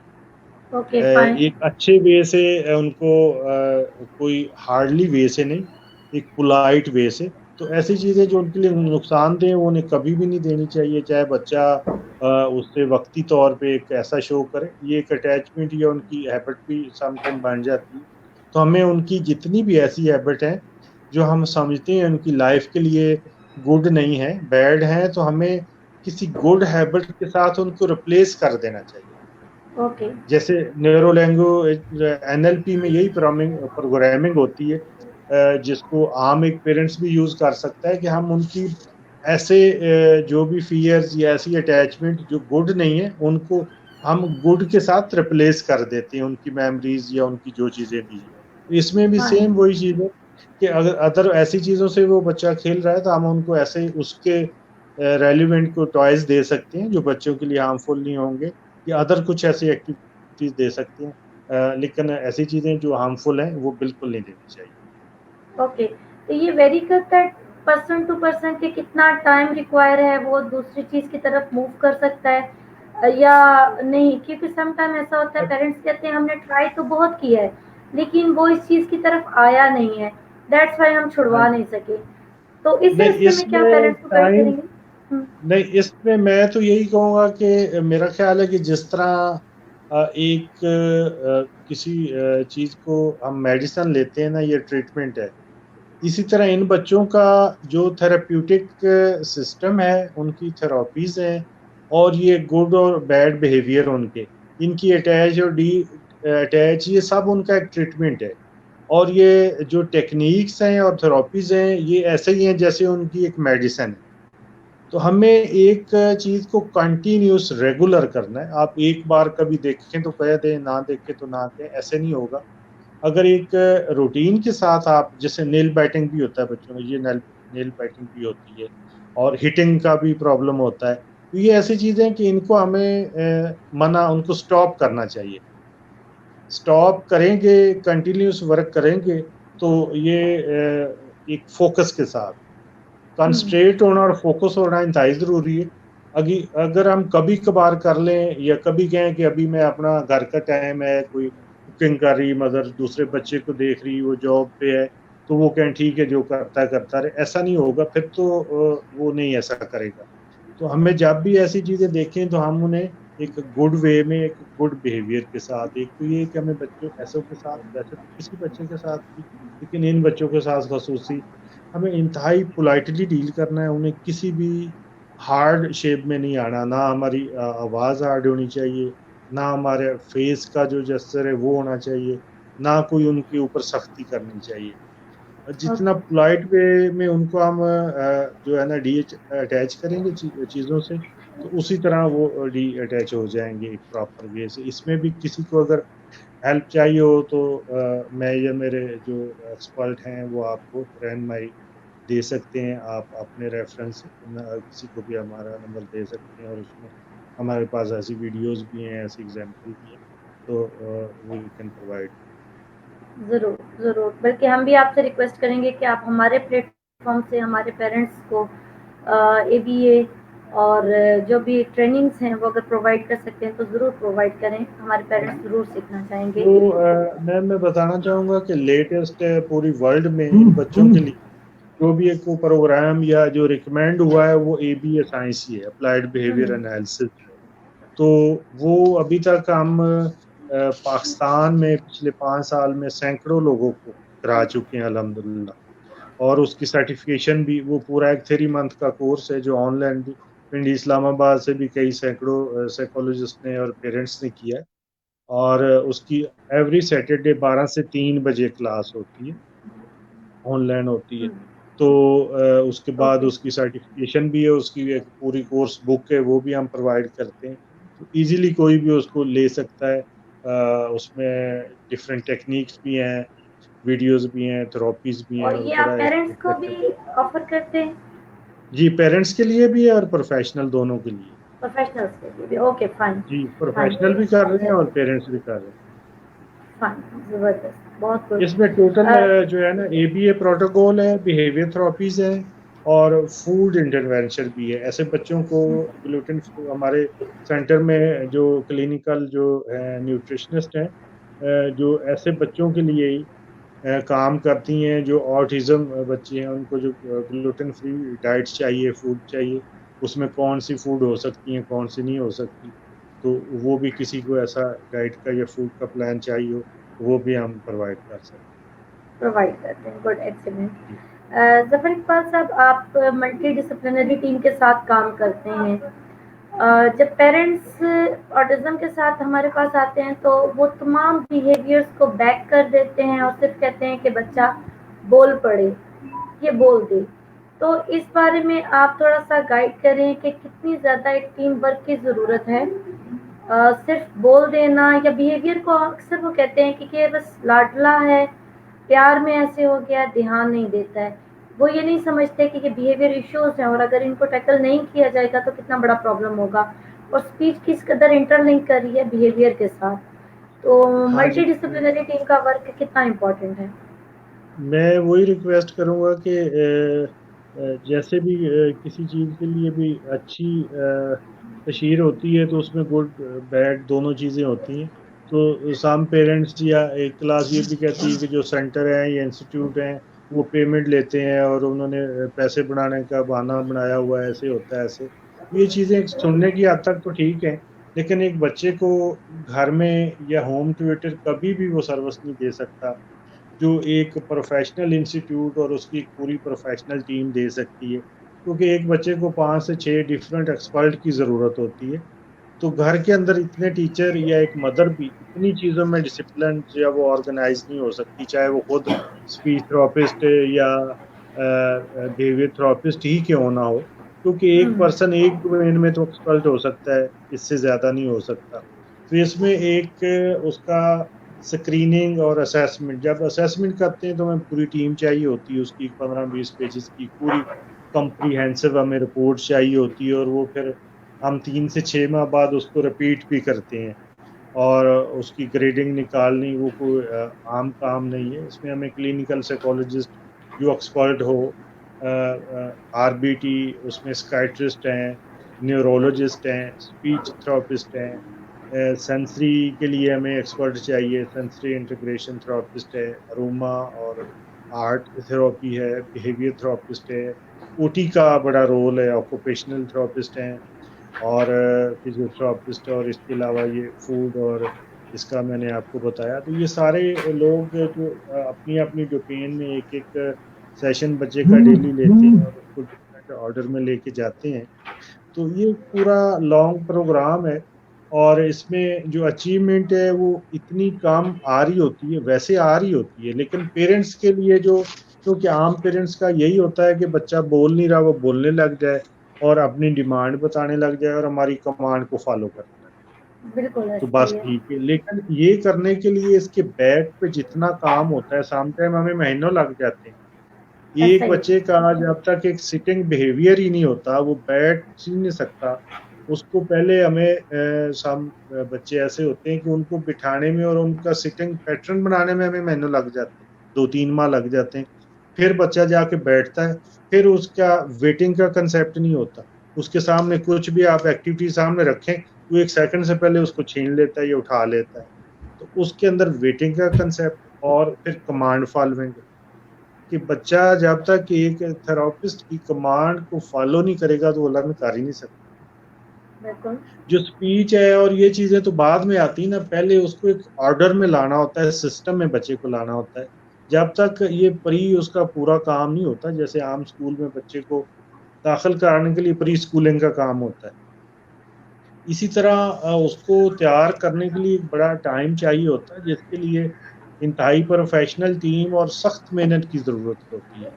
Okay fine. एक अच्छे वे से उनको कोई हार्डली वे से नहीं, एक पोलाइट वे से। तो ऐसी चीजें जो उनके लिए नुकसानदेह वो उन्हें कभी भी नहीं देनी चाहिए, चाहे बच्चा उससे वक्ती तौर पे एक ऐसा शो करे, ये एक अटैचमेंट या उनकी हैबिट भी सम टाइम बन जाती है। तो हमें उनकी जितनी भी ऐसी हैबिट है जो हम समझते हैं उनकी लाइफ के लिए गुड नहीं है, बैड है, तो हमें किसी गुड हैबिट के साथ उनको रिप्लेस कर देना चाहिए। ओके। जैसे न्यूरो लैंग्वेज एनएलपी में यही प्रोग्रामिंग होती है, जिसको आम एक पेरेंट्स भी यूज कर सकता है कि हम उनकी ऐसे जो भी फियर्स या ऐसी अटैचमेंट जो गुड नहीं है उनको हम गुड के साथ रिप्लेस कर देते हैं, उनकी मेमोरीज या उनकी जो चीजें भी हैं। तो इसमें भी फाइन। सेम वही चीज है कि अगर अदर ऐसी चीजों से वो बच्चा खेल रहा है तो हम उनको ऐसे उसके रेलिवेंट को टॉयज दे सकते हैं जो बच्चों के लिए हार्मफुल नहीं होंगे, या अदर कुछ ऐसी एक्टिविटीज दे सकते हैं। लेकिन ऐसी चीजें जो हार्मफुल हैं वो बिल्कुल नहीं देनी चाहिए। ओके, तो ये वेरी करता है पर्सन टू पर्सन के कितना टाइम रिक्वायर है, वो दूसरी चीज की तरफ मूव कर सकता है या नहीं, क्योंकि सम टाइम ऐसा होता है पेरेंट्स कहते हैं हमने ट्राई तो बहुत किया है लेकिन वो इस चीज की तरफ आया नहीं है, दैट्स वाई हम छुड़वा नहीं सके। तो इस नहीं सिलसिले में क्या इसमें पेरेंट्स को गाइड टाइम, करेंगे? हम्म। नहीं इसमें मैं तो यही कहूंगा कि मेरा ख्याल है कि जिस तरह एक किसी चीज को हम मेडिसिन लेते हैं ना, ये ट्रीटमेंट है, इसी तरह इन बच्चों का जो थेराप्यूटिक सिस्टम है, उनकी थेरापीज हैं, और ये गुड और बैड बिहेवियर उनके, इनकी अटैच और डी अटैच, ये सब उनका एक ट्रीटमेंट है। और ये जो टेक्निक्स हैं और थेरापीज हैं ये ऐसे ही हैं जैसे उनकी एक मेडिसिन है। तो हमें एक चीज को कंटिन्यूस रेगुलर करना है। आप एक बार कभी देखें तो कह दें, ना देखें तो ना दें, ऐसे नहीं होगा। अगर एक रूटीन के साथ आप, जैसे नेल बाइटिंग भी होता है बच्चों में, ये नेल नेल बाइटिंग भी होती है, और हिटिंग का भी प्रॉब्लम होता है, तो ये ऐसी चीजें हैं कि इनको हमें मना उनको स्टॉप करना चाहिए। स्टॉप करेंगे, कंटिन्यूस वर्क करेंगे, तो ये एक फोकस के साथ कंस्ट्रेट होना और फोकस होना इंतहाई जरूरी है। अगर हम कभी कभार कर लें या कभी कहें कि अभी मैं अपना घर का टाइम है, कोई कुकिंग कर रही मदर, दूसरे बच्चे को देख रही, वो जॉब पे है, तो वो कहें ठीक है जो करता है करता रहे, ऐसा नहीं होगा फिर तो वो नहीं ऐसा करेगा। तो हमें जब भी ऐसी चीजें देखें तो हम उन्हें एक गुड वे में, एक गुड बिहेवियर के साथ, एक तो ये कि हमें बच्चों ऐसों के साथ, वैसे तो किसी बच्चे के साथ भी, लेकिन इन बच्चों के साथ खसूसी हमें इंतहाई पोलाइटली डील करना है। उन्हें किसी भी हार्ड शेप में नहीं आना, ना हमारी आवाज हार्ड होनी चाहिए, ना हमारे फेस का जो जेस्चर है वो होना चाहिए, ना कोई उनके ऊपर सख्ती करनी चाहिए। जितना ओके। पोलाइट वे में उनको हम जो है ना डी अटैच करेंगे चीज़ों से, तो उसी तरह वो डी अटैच हो जाएंगे एक प्रॉपर वे से। इसमें भी किसी को अगर हेल्प चाहिए हो तो मैं या मेरे जो एक्सपर्ट हैं वो आपको रहनुमाई दे सकते हैं। आप अपने रेफरेंस से किसी को भी हमारा नंबर दे सकते हैं, और उसमें हमारे पास ऐसी वीडियोस भी हैं, ऐसी एग्जांपल भी हैं, तो वी कैन प्रोवाइड। ज़रूर, ज़रूर। बल्कि हम भी आपसे रिक्वेस्ट करेंगे कि आप हमारे प्लेटफ़ॉर्म से हमारे पेरेंट्स को एबीए और जो भी ट्रेनिंग्स हैं वो अगर प्रोवाइड कर सकते हैं तो ज़रूर प्रोवाइड करें। हमारे पेरेंट्स ज़रूर सीखना चाहेंगे। तो मैं बताना चाहूँगा कि लेटेस्ट पूरी वर्ल्ड में इन बच्चों के लिए जो भी एक प्रोग्राम या जो रिकमेंड हुआ है वो एबीए साइंस ही है, अप्लाइड बिहेवियर हुँ, एनालिसिस। तो वो अभी तक हम पाकिस्तान में पिछले 5 साल में सैकड़ों लोगों को करा चुके हैं अल्हम्दुलिल्लाह। और उसकी सर्टिफिकेशन भी, वो पूरा एक 3 मंथ का कोर्स है जो ऑनलाइन भी पिंडी इस्लामाबाद से भी कई सैकड़ों साइकोलॉजिस्ट ने और पेरेंट्स ने किया है। और उसकी एवरी सैटरडे 12 से 3 बजे क्लास होती है, ऑनलाइन होती है। तो उसके बाद ओके। उसकी सर्टिफिकेशन भी है, उसकी एक पूरी कोर्स बुक है, वो भी हम प्रोवाइड करते हैं। तो ईज़िली कोई भी उसको ले सकता है। उसमें डिफरेंट टेक्निक्स भी हैं, वीडियोज़ भी हैं, थेरेपीज़ भी हैं और और ये आप बड़ा एक पेरेंट्स को अच्छा। भी ऑफर करते हैं? जी, पेरेंट्स के लिए भी है और प्रोफ़ेशनल दोनों के लिए। प्रोफेशनल्स के लिए भी? Okay, fine. जी, हाँ, प्रोफ़ेशनल ये भी कर रहे अच्छा हैं है। और पेरेंट्स भी कर रहे हैं। फाइन, ज़बरदस्त, बहुत गुड। इसमें टोटल अ, जो है ना एबीए प्रोटोकॉल है, बिहेवियर थेरेपीज़ है और फूड इंटरवेंशन भी है। ऐसे बच्चों को ग्लूटेन हमारे सेंटर में जो क्लिनिकल जो न्यूट्रिशनिस्ट हैं, जो ऐसे बच्चों के लिए ही काम करती हैं जो ऑटिज़्म बच्चे हैं, उनको जो ग्लूटेन फ्री डाइट्स चाहिए, फूड चाहिए, उसमें कौन-सी फूड हो सकती हैं, कौन-सी नहीं हो सकती। तो वो भी किसी को ऐसा डाइट का या फूड का प्लान चाहिए हो, वो भी हम प्रोवाइड कर सकते प्रोवाइड करते हैं, गुड, एक्सीलेंट। हैं। ज़फ़र इकबाल साहब, आप मल्टी डिसिप्लिनरी टीम के साथ काम करते हैं। जब पेरेंट्स ऑटिज़्म के साथ हमारे पास आते हैं तो वो तमाम बिहेवियर्स को बैक कर देते हैं और सिर्फ कहते हैं कि बच्चा बोल पड़े, ये बोल दे। तो इस बारे में आप थोड़ा सा गाइड करें कि कितनी ज़्यादा एक टीम वर्क की ज़रूरत है। सिर्फ बोल देना या बिहेवियर को अक्सर वो कहते हैं कि ये बस लाडला है, प्यार में ऐसे हो गया, ध्यान नहीं देता है। वो ये नहीं समझते कि ये बिहेवियर इश्यूज हैं और अगर इनको टैकल नहीं किया जाएगा तो कितना बड़ा प्रॉब्लम होगा। और स्पीच किस कदर इंटरलिंक कर रही है बिहेवियर के साथ। तो हाँ जी, मल्टी डिसिप्लिनरी टीम का वर्क कितना इम्पोर्टेंट है? मैं वही रिक्वेस्ट करूँगा कि जैसे भी किसी चीज़ के लिए भी अच्छी तशहीर होती है तो उसमें गुड बैड दोनों चीज़ें होती हैं। तो सम पेरेंट्स या एक क्लास ये भी कहती है कि जो सेंटर है या इंस्टीट्यूट हैं, वो पेमेंट लेते हैं और उन्होंने पैसे बनाने का बहाना बनाया हुआ है, ऐसे होता है ऐसे। ये चीज़ें सुनने की हद तक तो ठीक है, लेकिन एक बच्चे को घर में या होम ट्यूटर कभी भी वो सर्विस नहीं दे सकता जो एक प्रोफेशनल इंस्टीट्यूट और उसकी एक पूरी प्रोफेशनल टीम दे सकती है। क्योंकि एक बच्चे को 5 से 6 डिफरेंट एक्सपर्ट की ज़रूरत होती है। तो घर के अंदर इतने टीचर या एक मदर भी इतनी चीज़ों में डिसिप्लिन या वो ऑर्गेनाइज़ नहीं हो सकती, चाहे वो खुद स्पीच थेरेपिस्ट या बिहेवियर थेरेपिस्ट ही क्यों ना हो। क्योंकि एक हम्म। पर्सन एक डोमेन में तो एक्सपर्ट हो सकता है, इससे ज़्यादा नहीं हो सकता। तो इसमें एक उसका स्क्रीनिंग और असेसमेंट, जब असेसमेंट करते हैं तो हमें पूरी टीम चाहिए होती है, उसकी 15-20 पेजेस की पूरी कॉम्प्रिहेंसिव हमें रिपोर्ट चाहिए होती है और वो फिर हम 3 से 6 माह बाद उसको रिपीट भी करते हैं और उसकी ग्रेडिंग निकालनी वो कोई आम काम नहीं है। इसमें हमें क्लिनिकल साइकोलॉजिस्ट जो एक्सपर्ट हो, आरबीटी, उसमें साइकियाट्रिस्ट हैं, न्यूरोलॉजिस्ट हैं, स्पीच थेरेपिस्ट हैं, सेंसरी के लिए हमें एक्सपर्ट चाहिए, सेंसरी इंटीग्रेशन थेरेपिस्ट है, अरोमा और आर्ट थेरेपी है, बिहेवियर थेरेपिस्ट है, ओटी का बड़ा रोल है, ऑक्यूपेशनल थेरेपिस्ट हैं और फिजियोथेरेपिस्ट और इसके अलावा ये फूड और इसका मैंने आपको बताया। तो ये सारे लोग जो अपनी-अपनी डोमेन में एक-एक सेशन बच्चे का डेली लेते हैं और उसको डिफरेंट ऑर्डर में लेके जाते हैं। तो ये पूरा लॉन्ग प्रोग्राम है और इसमें जो अचीवमेंट है वो इतनी कम आ रही होती है, वैसे आ रही होती है, लेकिन पेरेंट्स के लिए जो क्योंकि आम पेरेंट्स का यही होता है कि बच्चा बोल नहीं रहा, वो बोलने लग जाए और अपनी डिमांड बताने लग जाए और हमारी कमांड को फॉलो करने लगे। बिल्कुल तो ऐसा बस ही है। ठीक है, लेकिन ये करने के लिए इसके बैक पे जितना काम होता है, सम टाइम हमें महीनों लग जाते हैं। ऐसा एक ही है। बच्चे का जब तक एक सिटिंग बिहेवियर ही नहीं होता, वो बैठ ही नहीं सकता। उसको पहले हमें सम बच्चे ऐसे होते हैं कि उनको बिठाने में और उनका सिटिंग पैटर्न बनाने में हमें महीनों लग जाते हैं, 2-3 माह लग जाते हैं। फिर बच्चा जाके बैठता है, फिर उसका वेटिंग का कांसेप्ट नहीं होता। उसके सामने कुछ भी आप एक्टिविटी सामने रखें, वो 1 सेकंड से पहले उसको छीन लेता है या उठा लेता है। तो उसके अंदर वेटिंग का कांसेप्ट और फिर कमांड फॉलोइंग कि बच्चा जब तक एक थेरेपिस्ट की कमांड को फॉलो नहीं करेगा तो वो लर्न कर ही नहीं सकता। बिल्कुल। जो स्पीच है और ये चीज़ें तो बाद में आती है ना, पहले उसको एक ऑर्डर में लाना होता है, सिस्टम में बच्चे को लाना होता है। जब तक ये प्री उसका पूरा काम नहीं होता, जैसे आम स्कूल में बच्चे को दाखिल कराने के लिए प्री स्कूलिंग का काम होता है। इसी तरह उसको तैयार करने के लिए एक बड़ा टाइम चाहिए होता है, जिसके लिए इंतहाई प्रोफेशनल टीम और सख्त मेहनत की ज़रूरत होती है।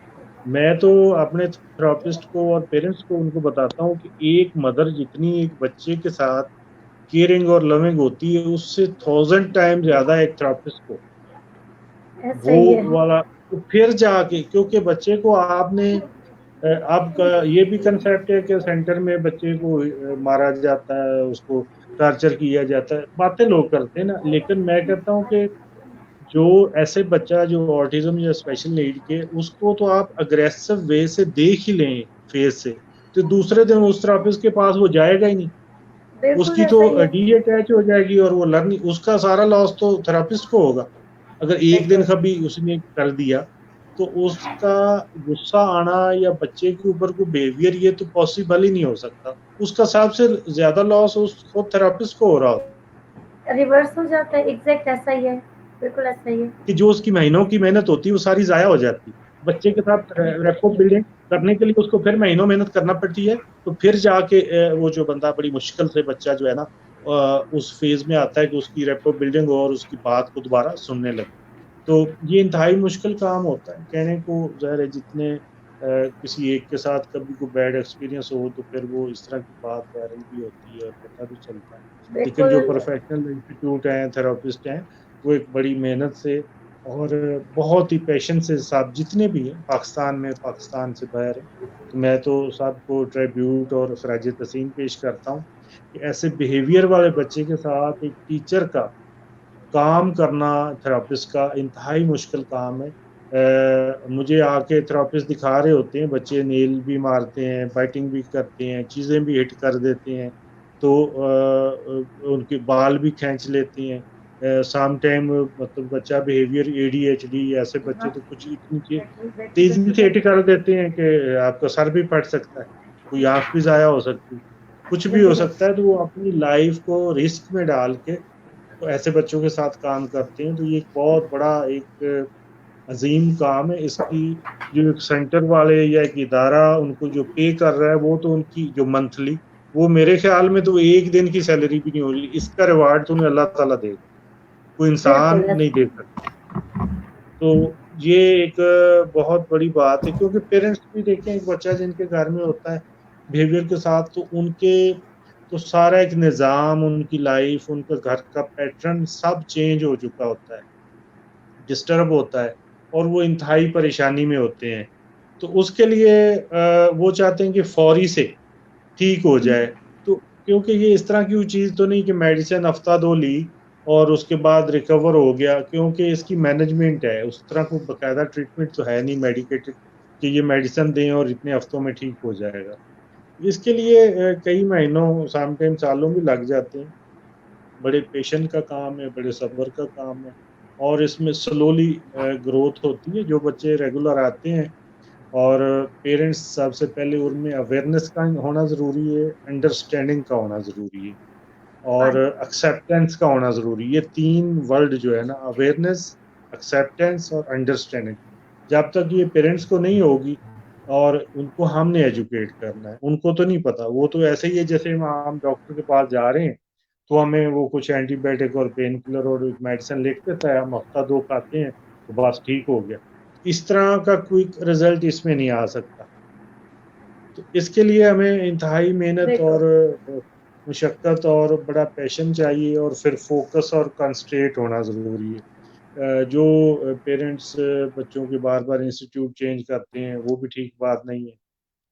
मैं तो अपने थेरेपिस्ट को और पेरेंट्स को उनको बताता हूँ कि एक मदर जितनी एक बच्चे के साथ केयरिंग और लविंग होती है, उससे 1000 टाइम ज़्यादा एक थेरेपिस्ट को ऐसा वो ही है। वाला, तो फिर जाके, क्योंकि बच्चे को आपने अब ये भी कंसेप्ट है कि सेंटर में बच्चे को मारा जाता है, उसको टॉर्चर किया जाता है, बातें लोग करते हैं ना, लेकिन मैं कहता हूँ कि जो ऐसे बच्चा जो ऑटिज्म या स्पेशल नीड के, उसको तो आप अग्रेसिव वे से देख ही लें फेस से, तो दूसरे दिन उस थेरेपिस्ट के पास वो जाएगा ही नहीं, बिल्कुल उसकी तो ऐसा ही है। डी अटैच हो जाएगी और वो लर्निंग, उसका सारा लॉस तो थेरेपिस्ट को होगा। अगर एक दिन बिल्कुल। कभी उसने कर दिया, तो उसका गुस्सा आना या बच्चे के ऊपर कोई बिहेवियर, ये तो पॉसिबल ही नहीं हो सकता। उसका सबसे ज्यादा लॉस उस खुद थेरेपिस्ट को हो रहा होता रिवर्स हो जाता है, एग्जैक्ट ऐसा ही है। बिल्कुल ऐसा ही है। कि जो उसकी महीनों की मेहनत होती है वो सारी जाया हो जाती है। बच्चे के साथ रेपो बिल्डिंग करने के लिए उसको फिर महीनों मेहनत करना पड़ती है, तो फिर जाके वो जो बंदा बड़ी मुश्किल से बच्चा जो है ना उस फेज में आता है कि उसकी रेपो बिल्डिंग और उसकी बात को दोबारा सुनने लगे। तो ये इंतहाई मुश्किल काम होता है। कहने को ज़ाहिर है, जितने किसी एक के साथ कभी कोई बैड एक्सपीरियंस हो तो फिर वो इस तरह की बात वायरल भी होती है और पता भी चलता है। लेकिन जो बिल्कुल। प्रोफेशनल इंस्टीट्यूट हैं, थेरेपिस्ट हैं, वो एक बड़ी मेहनत से और बहुत ही पैशन से साथ, जितने भी हैं पाकिस्तान में, पाकिस्तान से बाहर हैं, तो मैं तो सबको ट्रिब्यूट और खराज तहसीन पेश करता हूँ कि ऐसे बिहेवियर वाले बच्चे के साथ एक टीचर का काम करना, थेरेपिस्ट का इंतहाई मुश्किल काम है। मुझे आके थेरेपिस्ट दिखा रहे होते हैं, बच्चे नेल भी मारते हैं, बाइटिंग भी करते हैं, चीज़ें भी हिट कर देते हैं, तो उनके बाल भी खींच लेते हैं। सम टाइम मतलब बच्चा बिहेवियर एडीएचडी, ऐसे बच्चे हाँ, तो कुछ इतनी चीज़ बैठिए बैठिए तेज़ी बैठिए से हिट बैठिए। कर देते हैं कि आपका सर भी फट सकता है, कोई आँख भी ज़ाया हो सकती है, कुछ भी हो बैठिए सकता है, बैठिए। तो वो अपनी लाइफ़ को रिस्क में डाल के तो ऐसे बच्चों के साथ काम करते हैं। तो ये एक बहुत बड़ा एक अजीम काम है। इसकी जो एक सेंटर वाले या एक इदारा उनको जो पे कर रहा है, वो तो उनकी जो मंथली, वो मेरे ख्याल में तो एक दिन की सैलरी भी नहीं हो रही। इसका रिवार्ड तो उन्हें अल्लाह ताला देगा, कोई इंसान बिल्कुल नहीं ऐसा। दे सकता। तो ये एक बहुत बड़ी बात है, क्योंकि पेरेंट्स भी देखें, एक बच्चा जिनके घर में होता है बिहेवियर के साथ, तो उनके तो सारा एक निज़ाम, उनकी लाइफ, उनका घर का पैटर्न सब चेंज हो चुका होता है, डिस्टर्ब होता है, और वो इंतहाई परेशानी में होते हैं। तो उसके लिए वो चाहते हैं कि फौरी से ठीक हो जाए। तो क्योंकि ये इस तरह की चीज़ तो नहीं कि मेडिसिन हफ्ता 2 ली और उसके बाद रिकवर हो गया, क्योंकि इसकी मैनेजमेंट है। उस तरह को बाकायदा ट्रीटमेंट तो है नहीं मेडिकेटेड कि ये मेडिसिन दें और इतने हफ्तों में ठीक हो जाएगा। इसके लिए कई महीनों, समटाइम सालों भी लग जाते हैं। बड़े पेशेंस का काम है, बड़े सब्र का काम है, और इसमें स्लोली ग्रोथ होती है। जो बच्चे रेगुलर आते हैं, और पेरेंट्स सबसे पहले उनमें अवेयरनेस का होना ज़रूरी है, अंडरस्टैंडिंग का होना ज़रूरी है, हाँ और एक्सेप्टेंस का होना ज़रूरी है। ये 3 वर्ड जो है ना, अवेयरनेस, एक्सेप्टेंस और अंडरस्टैंडिंग, जब तक ये पेरेंट्स को नहीं होगी, और उनको हमने एजुकेट करना है, उनको तो नहीं पता। वो तो ऐसे ही है जैसे हम डॉक्टर के पास जा रहे हैं, तो हमें वो कुछ एंटीबायोटिक और पेन किलर और एक मेडिसिन लिख देता है, हम हफ्ता 2 खाते हैं, तो बस ठीक हो गया। इस तरह का क्विक रिजल्ट इसमें नहीं आ सकता। तो इसके लिए हमें इंतहाई मेहनत बिल्कुल। और मुशक्क़त और बड़ा पैशन चाहिए, और फिर फ़ोकस और कंसंट्रेट होना ज़रूरी है। जो पेरेंट्स बच्चों के बार-बार इंस्टीट्यूट चेंज करते हैं, वो भी ठीक बात नहीं है।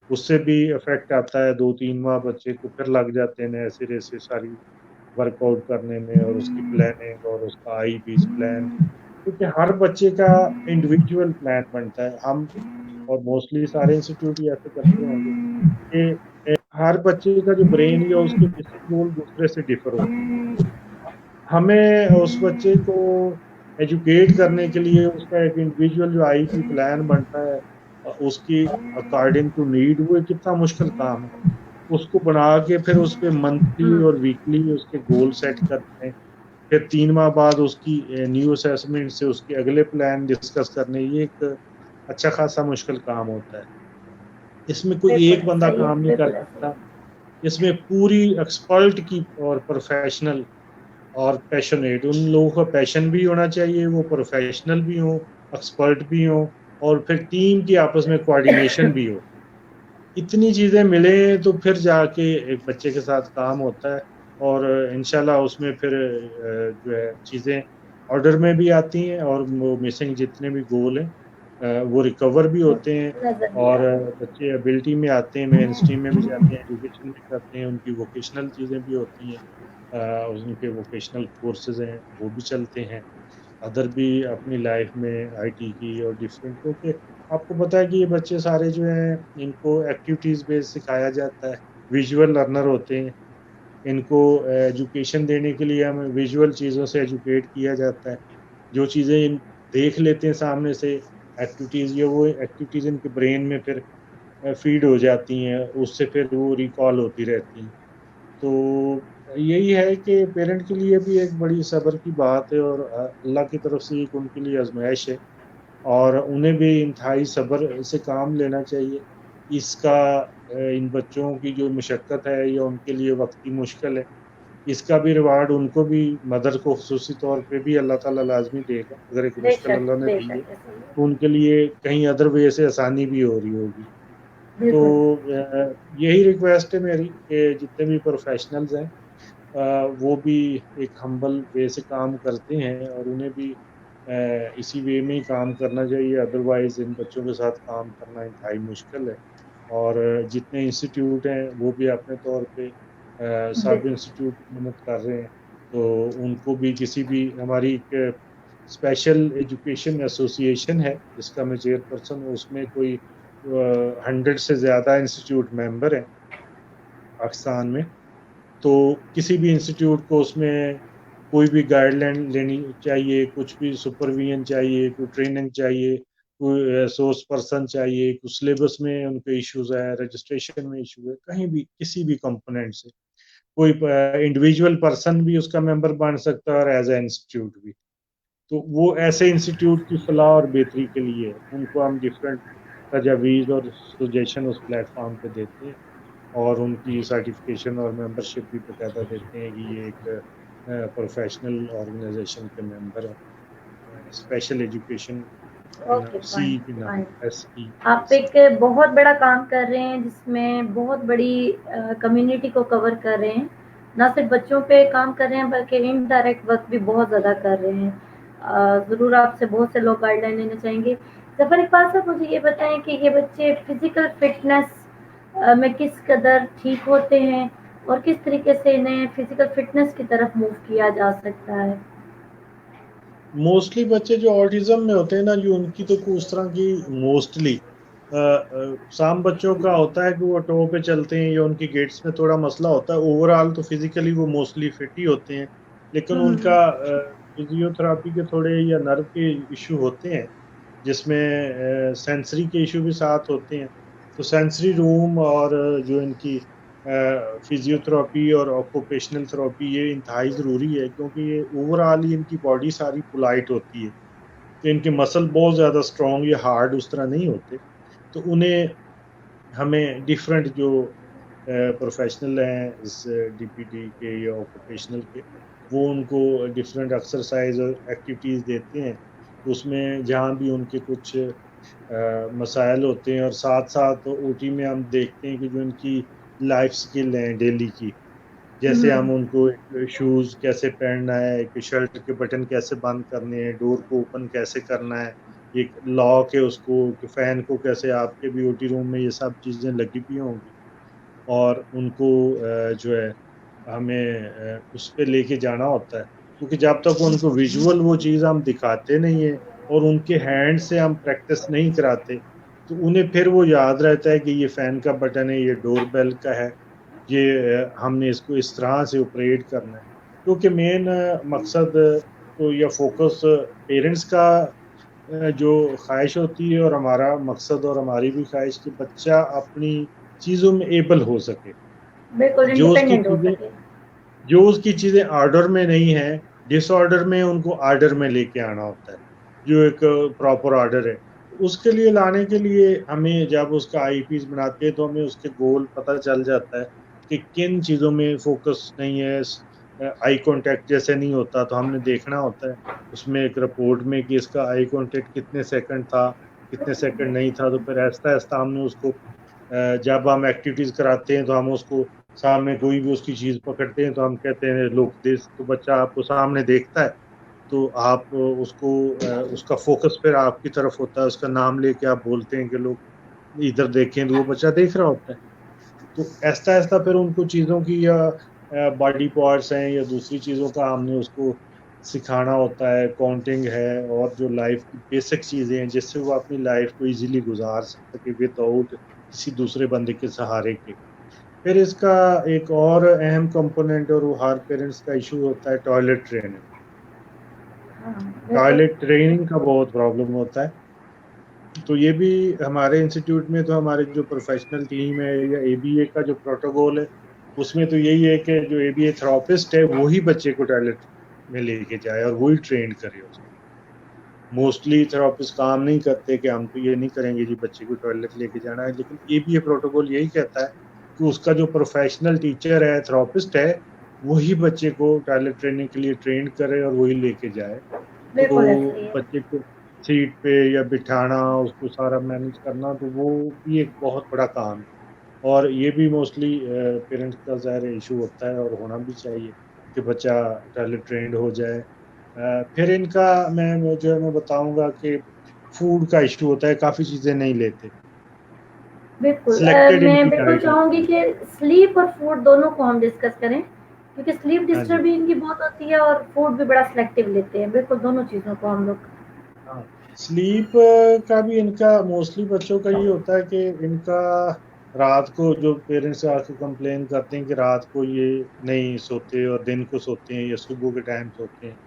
उससे भी इफ़ेक्ट आता है, 2-3 माह बच्चे को फिर लग जाते हैं नए सिरे से सारी वर्कआउट करने में, और उसकी प्लानिंग और उसका आईपीस प्लान, क्योंकि हर बच्चे का इंडिविजुअल प्लान बनता है। हम और मोस्टली सारे इंस्टीट्यूट ही ऐसे करते होंगे कि हर बच्चे का जो ब्रेन या उसके बेसिक गोल दूसरे से डिफर होते हैं। हमें उस बच्चे को एजुकेट करने के लिए उसका एक इंडिविजुअल जो आईपी प्लान बनता है, उसकी अकॉर्डिंग टू नीड, वो एक कितना मुश्किल काम है। उसको बना के फिर उस पे मंथली और वीकली उसके गोल सेट करते हैं। फिर 3 माह बाद उसकी न्यू असेसमेंट से उसके अगले प्लान डिस्कस करने, ये एक अच्छा खासा मुश्किल काम होता है। इसमें कोई बिल्कुल एक बंदा सही है, काम नहीं कर बिल्कुल ऐसा ही सकता। है। इसमें पूरी एक्सपर्ट की और प्रोफेशनल और पैशनेट, उन लोगों का पैशन भी होना चाहिए, वो प्रोफेशनल भी हो, एक्सपर्ट भी हो, और फिर टीम की आपस में कोऑर्डिनेशन भी हो। इतनी चीजें मिले तो फिर जाके एक बच्चे के साथ काम होता है, और इंशाल्लाह उसमें फिर जो है चीजें ऑर्डर में भी आती हैं, और वो मिसिंग जितने भी गोल हैं वो रिकवर भी होते हैं, नजर भी और आती बच्चे एबिलिटी में आते हैं, मेन स्ट्रीम में भी जाते हैं, एजुकेशन में करते हैं, उनकी वोकेशनल चीजें भी होती हैं, उनके वोकेशनल कोर्सेज हैं वो भी चलते हैं, अदर भी अपनी लाइफ में आईटी की और डिफरेंट, क्योंकि आपको पता है कि ये बच्चे सारे जो हैं इनको एक्टिविटीज बेस्ड सिखाया जाता है, विजुअल लर्नर होते हैं, इनको एजुकेशन देने के लिए हमें विजुअल चीज़ों से एजुकेट किया जाता है, जो चीज़ें देख लेते हैं सामने से एक्टिविटीज, ये वो एक्टिविटीज इनके ब्रेन में फिर फीड हो जाती हैं, उससे फिर वो रिकॉल होती रहती हैं। तो यही है कि पेरेंट के लिए भी एक बड़ी सब्र की बात है, और अल्लाह की तरफ से एक उनके लिए आजमाइश है, और उन्हें भी इंतहाई सब्र से काम लेना चाहिए। इसका इन बच्चों की जो मशक्क़त है या उनके लिए वक़्ती मुश्किल है, इसका भी रिवार्ड उनको भी, मदर को ख़ुसूसी तौर पे भी अल्लाह ताला लाज़मी देगा। अगर एक मुश्किल अल्लाह ने दी है, बेशक ऐसा ही तो उनके लिए कहीं अदर वे से आसानी भी हो रही होगी। तो बिल्कुल। यही रिक्वेस्ट है मेरी कि जितने भी प्रोफ़ेशनल्स हैं वो भी एक हम्बल वे से काम करते हैं, और उन्हें भी इसी वे में ही काम करना चाहिए, अदरवाइज इन बच्चों के साथ काम करना इंतहाई मुश्किल है। और जितने इंस्टीट्यूट हैं वो भी अपने तौर पे सब बिल्कुल। इंस्टीट्यूट की मदद कर रहे हैं, तो उनको भी किसी भी, हमारी एक स्पेशल एजुकेशन एसोसिएशन है जिसका मैं चेयरपर्सन हूँ, उसमें कोई 100 से ज़्यादा इंस्टीट्यूट मेंबर हैं पाकिस्तान में। तो किसी भी इंस्टीट्यूट को उसमें कोई भी गाइडलाइन लेनी चाहिए, कुछ भी सुपरविजन चाहिए, कोई ट्रेनिंग चाहिए, कोई सोर्स पर्सन चाहिए, कुछ सिलेबस में उनके इश्यूज है, रजिस्ट्रेशन में इशू है, कहीं भी किसी भी कंपोनेंट से कोई इंडिविजुअल पर्सन भी उसका मेंबर बन सकता है, और एज ए इंस्टीट्यूट भी। तो वो ऐसे इंस्टीट्यूट की फलाह और बेहतरी के लिए उनको हम डिफरेंट तजावीज़ और सजेशन उस प्लेटफॉर्म पे देते हैं, और उनकी सर्टिफिकेशन और मेंबरशिप भी बकायदा देते हैं कि ये एक प्रोफेशनल ऑर्गेनाइजेशन के मेंबर हैं, स्पेशल एजुकेशन ओके, सी फाइन, के नाम, फाइन। आप SEAC। एक बहुत बड़ा काम कर रहे हैं जिसमें बहुत बड़ी कम्युनिटी को कवर कर रहे हैं। ना सिर्फ बच्चों पे काम कर रहे हैं बल्कि इनडायरेक्ट वर्क भी बहुत ज़्यादा कर रहे हैं। ज़रूर आपसे बहुत से लोग गाइडलाइन लेना चाहेंगे। ज़फ़र इकबाल साहब, मुझे ये बताएँ कि ये बच्चे फिज़िकल फ़िटनेस में किस कदर ठीक होते हैं और किस तरीके से इन्हें फिज़िकल फ़िटनेस की तरफ मूव किया जा सकता है? मोस्टली बच्चे जो ऑटिज्म में होते हैं ना, जो उनकी तो कोई उस तरह की मोस्टली साम बच्चों का होता है कि वो टो पे चलते हैं या उनकी गेट्स में थोड़ा मसला होता है, ओवरऑल तो फिजिकली वो मोस्टली फिट ही होते हैं, लेकिन हुँ, उनका हुँ। फिजियोथेरापी के थोड़े या नर्व के इशू होते हैं, जिसमें सेंसरी के इशू भी साथ होते हैं। तो सेंसरी रूम और जो इनकी फिजियोथेरापी और ऑक्यूपेशनल थेरेपी ये इंतहाई ज़रूरी है, क्योंकि ये ओवरऑल ही इनकी बॉडी सारी पोलाइट होती है, तो इनके मसल बहुत ज़्यादा स्ट्रॉन्ग या हार्ड उस तरह नहीं होते। तो उन्हें, हमें डिफरेंट जो प्रोफेशनल हैं इस DPT के या ऑक्यूपेशनल के, वो उनको डिफरेंट एक्सरसाइज और एक्टिविटीज़ देते हैं। तो उसमें जहाँ भी उनके कुछ मसाइल होते हैं, और साथ-साथ ओटी में हम देखते हैं कि जो इनकी लाइफ स्किल हैं डेली की, हुँ, जैसे हम हुँ। उनको एक शूज़ कैसे पहनना है, एक शर्ट के बटन कैसे बंद करने हैं, डोर को ओपन कैसे करना है, एक लॉक है उसको कि फ़ैन को कैसे, आपके भी ओटी रूम में ये सब चीज़ें लगी हुई होंगी, और उनको जो है हमें उस पे लेके जाना होता है, क्योंकि जब तक उनको विजुअल वो चीज़ हम दिखाते नहीं हैं और उनके हैंड से हम प्रैक्टिस नहीं कराते, तो उन्हें फिर वो याद रहता है कि ये फ़ैन का बटन है, ये डोर बेल का है, ये हमने इसको इस तरह से ऑपरेट करना है। क्योंकि मेन मकसद तो या फ़ोकस पेरेंट्स का जो ख़्वाहिश होती है, और हमारा मकसद और हमारी भी ख़्वाहिश कि बच्चा अपनी चीज़ों में एबल हो सके। बिल्कुल जो उसकी इंडिपेंडेंट हो चीज़ें सके। जो उसकी चीज़ें ऑर्डर में नहीं है, डिसऑर्डर में उनको ऑर्डर में लेके आना होता है, जो एक प्रॉपर ऑर्डर है। उसके लिए लाने के लिए हमें जब उसका आईपीस बनाते हैं तो हमें उसके गोल पता चल जाता है, कि किन चीज़ों में फोकस नहीं है, आई कांटेक्ट जैसे नहीं होता, तो हमने देखना होता है उसमें एक रिपोर्ट में कि इसका आई कांटेक्ट कितने सेकंड था, कितने सेकंड नहीं था। तो फिर आहिस्ता-आहिस्ता हमने उसको जब हम एक्टिविटीज़ कराते हैं तो हम उसको सामने कोई भी उसकी चीज़ पकड़ते हैं तो हम कहते हैं लुक दिस, तो बच्चा आपको सामने देखता है, तो आप उसको उसका फ़ोकस फिर आपकी तरफ होता है, उसका नाम लेके आप बोलते हैं कि लोग इधर देखें, तो वो बच्चा देख रहा होता है। तो ऐसा-ऐसा फिर उनको चीज़ों की या बॉडी पार्ट्स हैं या दूसरी चीज़ों का हमने उसको सिखाना होता है, काउंटिंग है और जो लाइफ़ की बेसिक चीज़ें हैं, जिससे वो अपनी लाइफ़ को ईज़िली गुज़ार सके विदाउट किसी दूसरे बंदे के सहारे के। फिर इसका एक और अहम कंपोनेंट और वो हर पेरेंट्स का इश्यू होता है टॉयलेट ट्रेनिंग। हाँ, बिल्कुल। टॉयलेट ट्रेनिंग का बहुत प्रॉब्लम होता है। तो ये भी हमारे इंस्टीट्यूट में, तो हमारे जो प्रोफेशनल टीम है या एबीए का जो प्रोटोकॉल है, उसमें तो यही है कि जो एबीए थेरेपिस्ट है, वो ही बच्चे को टॉयलेट में लेके जाए और वो ही ट्रेन करे उसको। मोस्टली थेरेपिस्ट काम नहीं करते कि हम तो ये नहीं करेंगे जी बच्चे को टॉयलेट लेके जाना है, लेकिन एबीए प्रोटोकॉल यही कहता है कि उसका जो प्रोफेशनल टीचर है, थेरेपिस्ट है, वही बच्चे को टॉयलेट ट्रेनिंग के लिए ट्रेन करे और वही लेके जाए। बिल्कुल ऐसा तो ही है। बच्चे को सीट पे या बिठाना, उसको सारा मैनेज करना, तो वो भी एक बहुत बड़ा काम है। और ये भी मोस्टली पेरेंट्स का ज़ाहिर है इश्यू होता है और होना भी चाहिए कि बच्चा टॉयलेट ट्रेन्ड हो जाए। फिर इनका मैं जो है मैं बताऊँगा कि फूड का इश्यू होता है, काफ़ी चीज़ें नहीं लेते। बिल्कुल सिलेक्टेड मैं इनकी बिल्कुल डाइट होती चाहूँगी है। कि स्लीप और फूड दोनों को हम डिस्कस करें, क्योंकि स्लीप हाँ डिस्टर्ब जी। भी इनकी बहुत होती है और फूड भी बड़ा सिलेक्टिव लेते हैं। बिल्कुल दोनों चीज़ों को हम लोग। हाँ, स्लीप का भी इनका मोस्टली बच्चों का ये होता है कि इनका रात को जो पेरेंट्स आके कंप्लेन करते हैं कि रात को ये नहीं सोते और दिन को सोते हैं या सुबह के टाइम सोते हैं।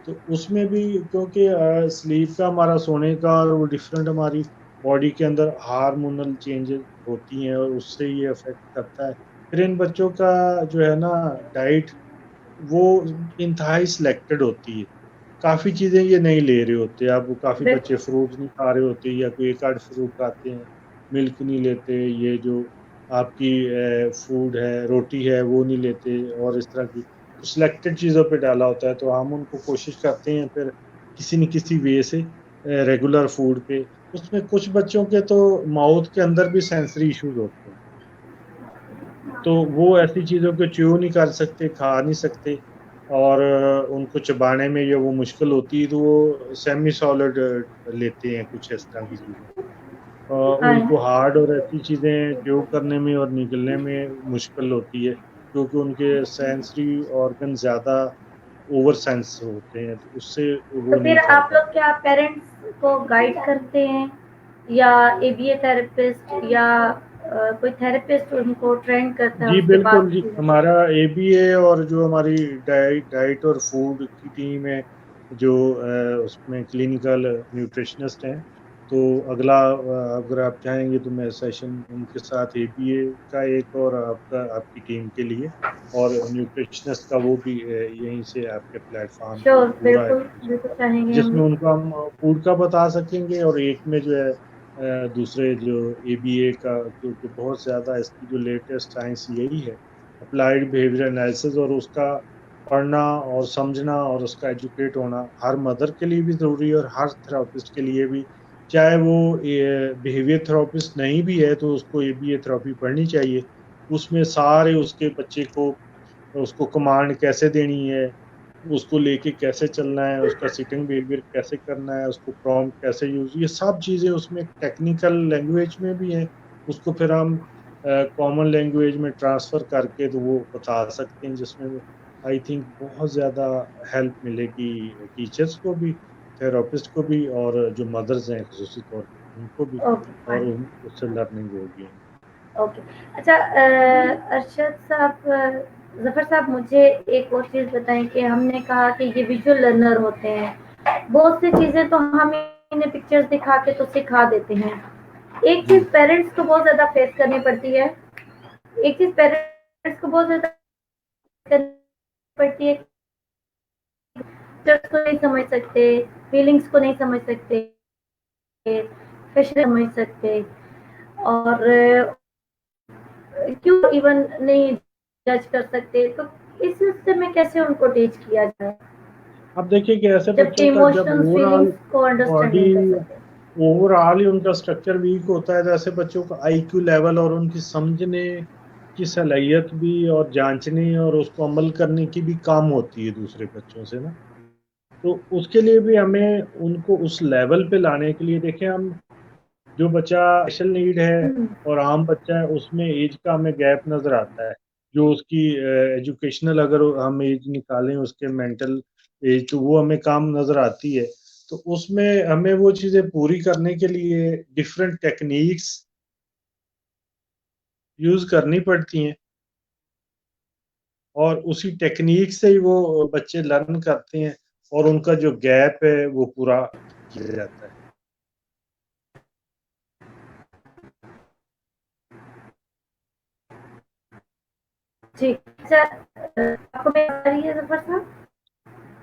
तो उसमें भी क्योंकि स्लीप का हमारा सोने का और वो डिफरेंट हमारी बॉडी के अंदर हार्मोनल चेंजेस होती हैं और उससे ये अफेक्ट करता है। फिर इन बच्चों का जो है ना डाइट, वो इंतहाई सिलेक्टेड होती है। काफ़ी चीज़ें ये नहीं ले रहे होते। अब काफ़ी बच्चे बिल्कुल। फ्रूट्स नहीं खा रहे होते या कोई एक आध फ्रूट खाते हैं, मिल्क नहीं लेते, ये जो आपकी फूड है, रोटी है, वो नहीं लेते और इस तरह की तो सिलेक्टेड चीज़ों पे डाला होता है, तो हम उनको कोशिश करते हैं फिर किसी न किसी वे से रेगुलर फूड पे। उसमें कुछ बच्चों के तो माउथ के अंदर भी सेंसरी इश्यूज़ होते हैं। तो वो ऐसी चीज़ों को च्यू नहीं कर सकते, खा नहीं सकते और उनको चबाने में या वो मुश्किल होती है, तो वो सेमी सॉलिड लेते हैं, कुछ इस तरह की चीज़ें। उनको हाँ, हार्ड और ऐसी चीज़ें च्यू करने में और निगलने में मुश्किल होती है, क्योंकि उनके सेंसरी ऑर्गन ज़्यादा ओवर सेंस होते हैं, तो उससे तो वो फिर नहीं कर आप लोग पाते। क्या पेरेंट्स को गाइड करते हैं या एबीए थेरेपिस्ट या कोई थेरेपिस्ट उनको ट्रेन करता है जी, उसके बिल्कुल बाद जी। फिर? हमारा एबीए और जो हमारी डाइट और फूड की टीम है, जो उसमें क्लिनिकल न्यूट्रिशनिस्ट हैं, तो अगला अगर आप चाहेंगे तो मैं सेशन उनके साथ एबीए का एक और आपकी टीम के लिए और न्यूट्रिशनिस्ट का वो भी यहीं से आपके प्लेटफ़ॉर्म पे श्योर, पूरा बिल्कुल, एजुकेशन, बिल्कुल चाहेंगे हम जिसमें भी। उनको हम फूड का बता सकेंगे और एक में जो है दूसरे जो एबीए का, क्योंकि बहुत ज़्यादा इसकी जो लेटेस्ट साइंस यही है, अप्लाइड बिहेवियर एनालिसिस, और उसका पढ़ना और समझना और उसका एजुकेट होना हर मदर के लिए भी ज़रूरी है और हर थेरेपिस्ट के लिए भी। चाहे वो बिहेवियर थेरेपिस्ट नहीं भी है तो उसको एबीए थेरेपी पढ़नी चाहिए। उसमें सारे उसके बच्चे को उसको कमांड कैसे देनी है, उसको लेके कैसे चलना है, उसका सिटिंग बिहेवियर कैसे करना है, उसको प्रॉम्प्ट कैसे यूज़, ये सब चीज़ें उसमें टेक्निकल लैंग्वेज में भी हैं। उसको फिर हम कॉमन लैंग्वेज में ट्रांसफ़र करके तो वो बता सकते हैं, जिसमें आई थिंक बहुत ज़्यादा हेल्प मिलेगी टीचर्स को भी, थेरेपिस्ट को भी और जो मदर्स हैं ख़ुसूसी तौर पे उनको भी, ओके, और फाइन। उससे लर्निंग होगी। ओके। अच्छा, अरशद साहब, ज़फ़र साहब, मुझे एक और चीज़ बताएँ कि हमने कहा कि ये विजुअल लर्नर होते हैं। बहुत सी चीज़ें तो हम इन्हें पिक्चर्स दिखा के तो सिखा देते हैं। एक चीज़ जी, पेरेंट्स को बहुत ज़्यादा फेस करनी पड़ती है। एक चीज़ पेरेंट्स को बहुत ज़्यादा करनी पड़ती है, पिक्चर्स को नहीं समझ सकते, फीलिंग्स को नहीं समझ सकते, फेशियल समझ सकते और क्यों इवन नहीं जज कर सकते, तो इस हिस्से में कैसे उनको टीच किया जाए अब देखिए कि ऐसे जबकि बच्चों का जब इमोशनल ओवरऑल फीलिंग्स को अंडरस्टैंड बॉडी, नहीं कर सकते। ओवरऑल ही उनका स्ट्रक्चर वीक होता है, तो ऐसे बच्चों का आईक्यू लेवल और उनकी समझने की सलाहियत भी, और जांचने और उसको अमल करने की भी कम होती है दूसरे बच्चों से ना। तो उसके लिए भी हमें उनको उस लेवल पे लाने के लिए, देखें हम, जो बच्चा स्पेशल नीड है हम्म, और आम बच्चा है, उसमें एज का हमें गैप नजर आता है। जो उसकी एजुकेशनल, अगर हम एज निकालें उसके मेंटल एज, तो वो हमें कम नजर आती है। तो उसमें हमें वो चीजें पूरी करने के लिए डिफरेंट टेक्निक्स यूज करनी पड़ती हैं, और उसी टेक्निक से ही वो बच्चे लर्न करते हैं, और उनका जो गैप है वो पूरा किया जाता है। जी। अच्छा, आपको मेरी बात आ रही है जफर साहब?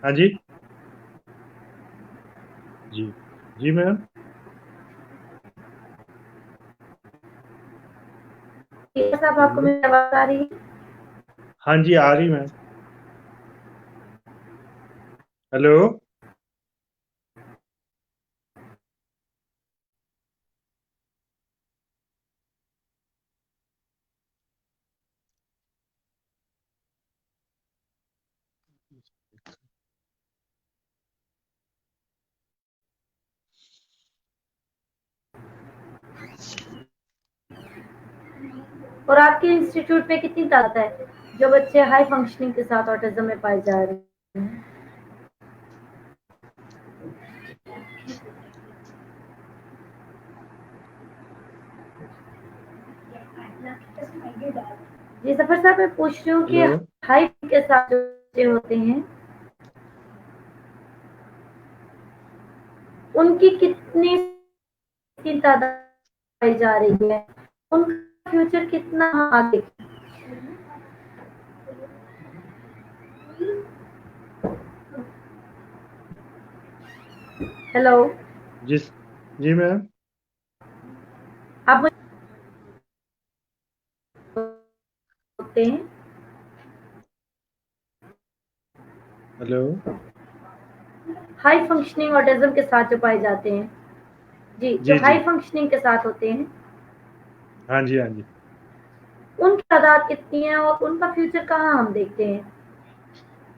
हाँ जी। जी। जी मैम। जफर साहब, आपको बोलिए। मेरी आवाज आ रही है? हाँ जी, आ रही मैम। हेलो। और आपके इंस्टीट्यूट में कितनी तादाद है जो बच्चे हाई फंक्शनिंग के साथ ऑटिज्म में पाए जा रहे हैं? जी सफर साहब, मैं पूछ रही हूँ कि हेलो। हाई के साथ जो बच्चे होते हैं उनकी कितनी तादाद पाई जा रही है, उनका फ्यूचर कितना आगे? हेलो, जिस जी मैम। आप मुझे बोलते हैं? हेलो। हाई फंक्शनिंग ऑटिज्म के साथ जो पाए जाते हैं, जी, जो जी जी। हाई फंक्शनिंग के साथ होते हैं, हाँ जी, हाँ जी। उनकी तादाद कितनी है और उनका फ्यूचर कहाँ हम देखते हैं?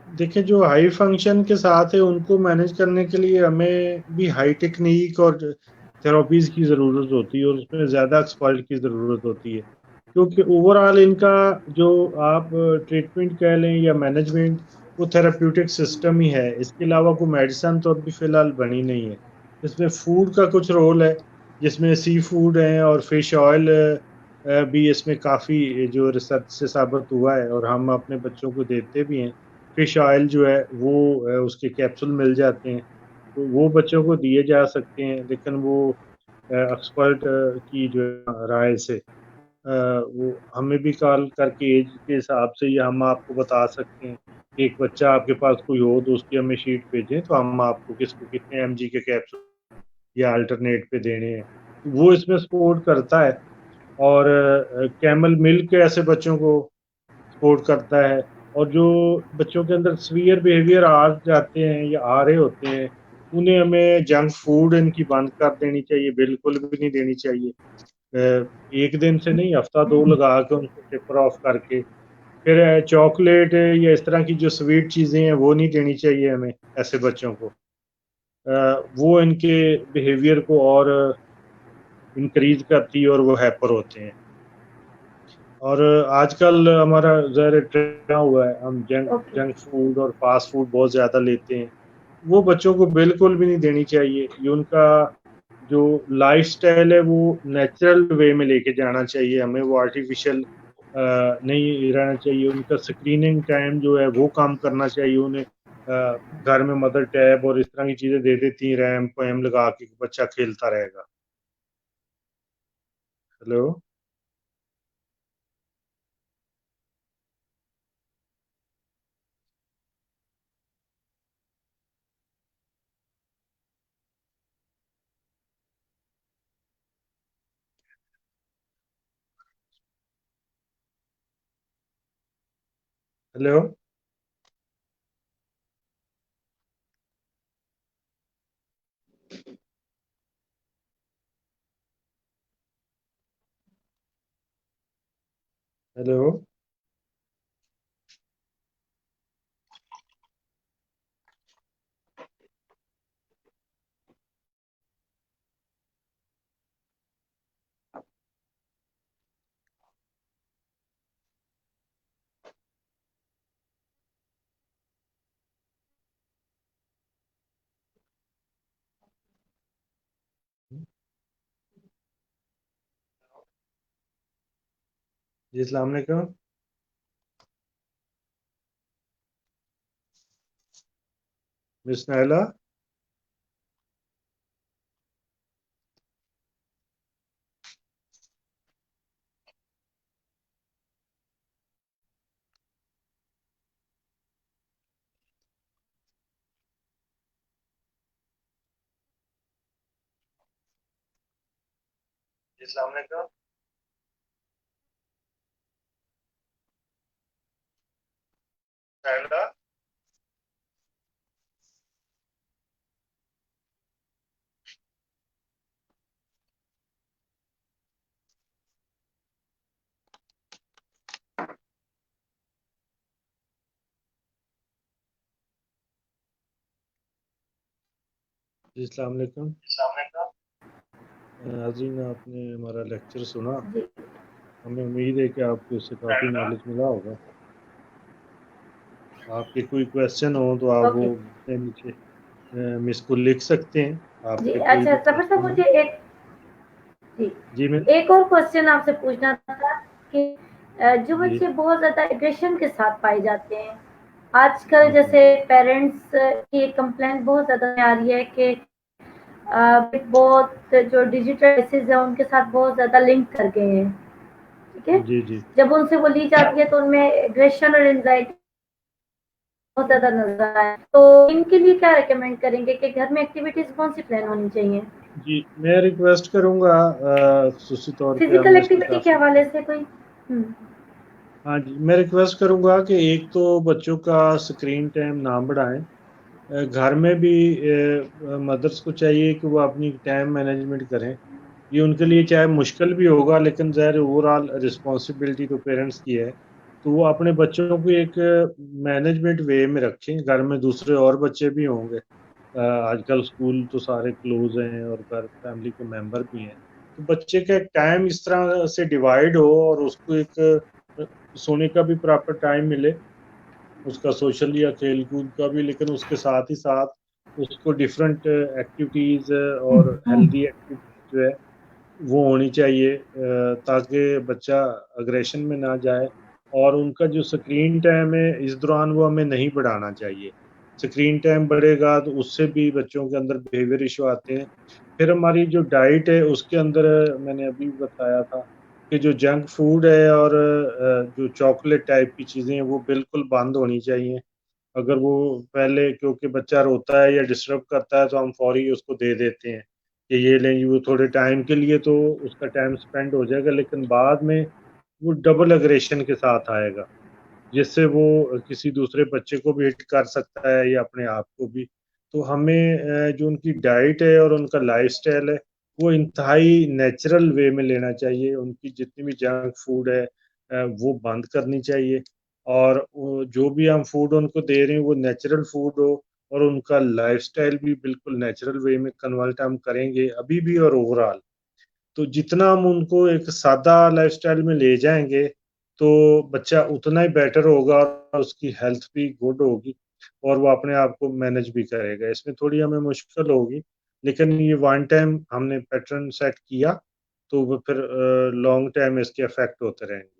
देखिए, जो हाई फंक्शन के साथ है उनको मैनेज करने के लिए हमें भी हाई टेक्निक और थेरेपीज की ज़रूरत होती है, और उसमें ज़्यादा एक्सपर्ट की ज़रूरत होती है। क्योंकि ओवरऑल इनका जो आप ट्रीटमेंट कह लें या मैनेजमेंट, वो थेराप्यूटिक सिस्टम ही है। इसके अलावा कोई मेडिसिन तो अभी फ़िलहाल बनी नहीं है। इसमें फूड का कुछ रोल है, जिसमें सी फूड है और फिश ऑयल भी इसमें काफ़ी जो रिसर्च से साबित हुआ है, और हम अपने बच्चों को देते भी हैं। फिश ऑयल जो है वो उसके कैप्सूल मिल जाते हैं, तो वो बच्चों को दिए जा सकते हैं, लेकिन वो एक्सपर्ट की जो है राय से वो हमें भी कॉल करके एज के हिसाब से ये हम आपको बता सकते हैं कि एक बच्चा आपके पास कोई हो तो उसकी हमें शीट भेजें, तो हम आपको किसको कितने एमजी के कैप्सूल या अल्टरनेट पे देने हैं, वो इसमें सपोर्ट करता है। और कैमल मिल्क ऐसे बच्चों को सपोर्ट करता है। और जो बच्चों के अंदर सीवियर बिहेवियर आ जाते हैं या आ रहे होते हैं, उन्हें हमें जंक फूड इनकी बंद कर देनी चाहिए, बिल्कुल भी नहीं देनी चाहिए। एक दिन से नहीं, हफ्ता दो लगा के उनको टेपर ऑफ करके, फिर चॉकलेट या इस तरह की जो स्वीट चीजें हैं वो नहीं देनी चाहिए हमें ऐसे बच्चों को। वो इनके बिहेवियर को और इंक्रीज करती है और वो हैपर होते हैं। और आजकल हमारा ज़रा ट्रेंड हुआ है, हम जंक ओके। जंक फूड और फास्ट फूड बहुत ज़्यादा लेते हैं। वो बच्चों को बिल्कुल भी नहीं देनी चाहिए। ये उनका जो लाइफ़स्टाइल है वो नेचुरल वे में लेके जाना चाहिए हमें, वो आर्टिफ़िशियल नहीं रहना चाहिए। उनका स्क्रीनिंग टाइम जो है वो कम करना चाहिए उन्हें। घर में मदर टैब और इस तरह की चीज़ें दे देती हैं, रैम-वैम लगा के बच्चा खेलता रहेगा। हेलो? हेलो। हेलो। जी अस्सलाम वालेकुम। मिस नायला। जी अस्सलाम वालेकुम। नायला। जी अस्सलाम वालेकुम। नाज़रीन, आपने हमारा लेक्चर सुना। जी हमें उम्मीद है कि आपको इससे काफ़ी नॉलेज मिला होगा। आपके कोई क्वेश्चन हो तो आप वो ओके। अपने नीचे मिस को लिख सकते हैं। जी आपके कोई अच्छा भी सफर साहब, क्वेश्चन हो। मुझे एक जी जी मैं। एक और क्वेश्चन आपसे पूछना था कि जो जी। बच्चे बहुत ज्यादा एग्रेशन के साथ पाए जाते हैं आजकल, जी। जैसे पेरेंट्स की एक कंप्लेंट बहुत ज्यादा आ रही है कि बहुत जो डिजिटल डिवाइसेस है उनके साथ बहुत ज्यादा लिंक कर गए हैं। ठीक है। जी। जी। जब उनसे वो ली जाती है तो उनमें एग्रेशन और एंजाइटी बहुत ज्यादा नजर आया, तो इनके लिए क्या रिकमेंड करेंगे कि घर में एक्टिविटीज कौन सी प्लान होनी चाहिए? जी मैं रिक्वेस्ट करूंगा, खसूसी तौर पे फिजिकल हमने इस पे एक्टिविटी के काफ़ी। हवाले से कोई हाँ जी, मैं रिक्वेस्ट करूंगा कि एक तो बच्चों का स्क्रीन टाइम ना बढ़ाएं। घर में भी मदर्स को चाहिए कि वो अपनी टाइम मैनेजमेंट करें। ये उनके लिए चाहे मुश्किल भी होगा, लेकिन ज़ाहिर ओवरऑल रिस्पॉन्सिबिलिटी तो पेरेंट्स की है। तो वो अपने बच्चों को एक मैनेजमेंट वे में रखें। घर में दूसरे और बच्चे भी होंगे। आजकल स्कूल तो सारे क्लोज हैं और घर फैमिली के मेंबर भी हैं। तो बच्चे का एक टाइम इस तरह से डिवाइड हो और उसको एक सोने का भी प्रॉपर टाइम मिले, उसका सोशल या खेल कूद का भी, लेकिन उसके साथ ही साथ उसको डिफरेंट एक्टिविटीज और हेल्दी एक्टिविटीज जो है वो होनी चाहिए, ताकि बच्चा अग्रेशन में ना जाए। और उनका जो स्क्रीन टाइम है इस दौरान वो हमें नहीं बढ़ाना चाहिए। स्क्रीन टाइम बढ़ेगा तो उससे भी बच्चों के अंदर बिहेवियर इशू आते हैं। फिर हमारी जो डाइट है उसके अंदर मैंने अभी बताया था कि जो जंक फूड है और जो चॉकलेट टाइप की चीज़ें हैं वो बिल्कुल बंद होनी चाहिए। अगर वो पहले, क्योंकि बच्चा रोता है या डिस्टर्ब करता है तो हम फौरी उसको दे देते हैं कि ये लें, वो थोड़े टाइम के लिए तो उसका टाइम स्पेंड हो जाएगा, लेकिन बाद में वो डबल अग्रेशन के साथ आएगा, जिससे वो किसी दूसरे बच्चे को भी हिट कर सकता है या अपने आप को भी। तो हमें जो उनकी डाइट है और उनका लाइफस्टाइल है वो इंतहाई नेचुरल वे में लेना चाहिए। उनकी जितनी भी जंक फूड है वो बंद करनी चाहिए। और जो भी हम फूड उनको दे रहे हैं वो नेचुरल फूड हो, और उनका लाइफस्टाइल भी बिल्कुल नेचुरल वे में कन्वर्ट हम करेंगे अभी भी और ओवरऑल। तो जितना हम उनको एक सादा लाइफस्टाइल में ले जाएंगे तो बच्चा उतना ही बेटर होगा और उसकी हेल्थ भी गुड होगी और वो अपने आप को मैनेज भी करेगा। इसमें थोड़ी हमें मुश्किल होगी, लेकिन ये वन टाइम हमने पैटर्न सेट किया तो वो फिर लॉन्ग टाइम इसके इफेक्ट होते रहेंगे।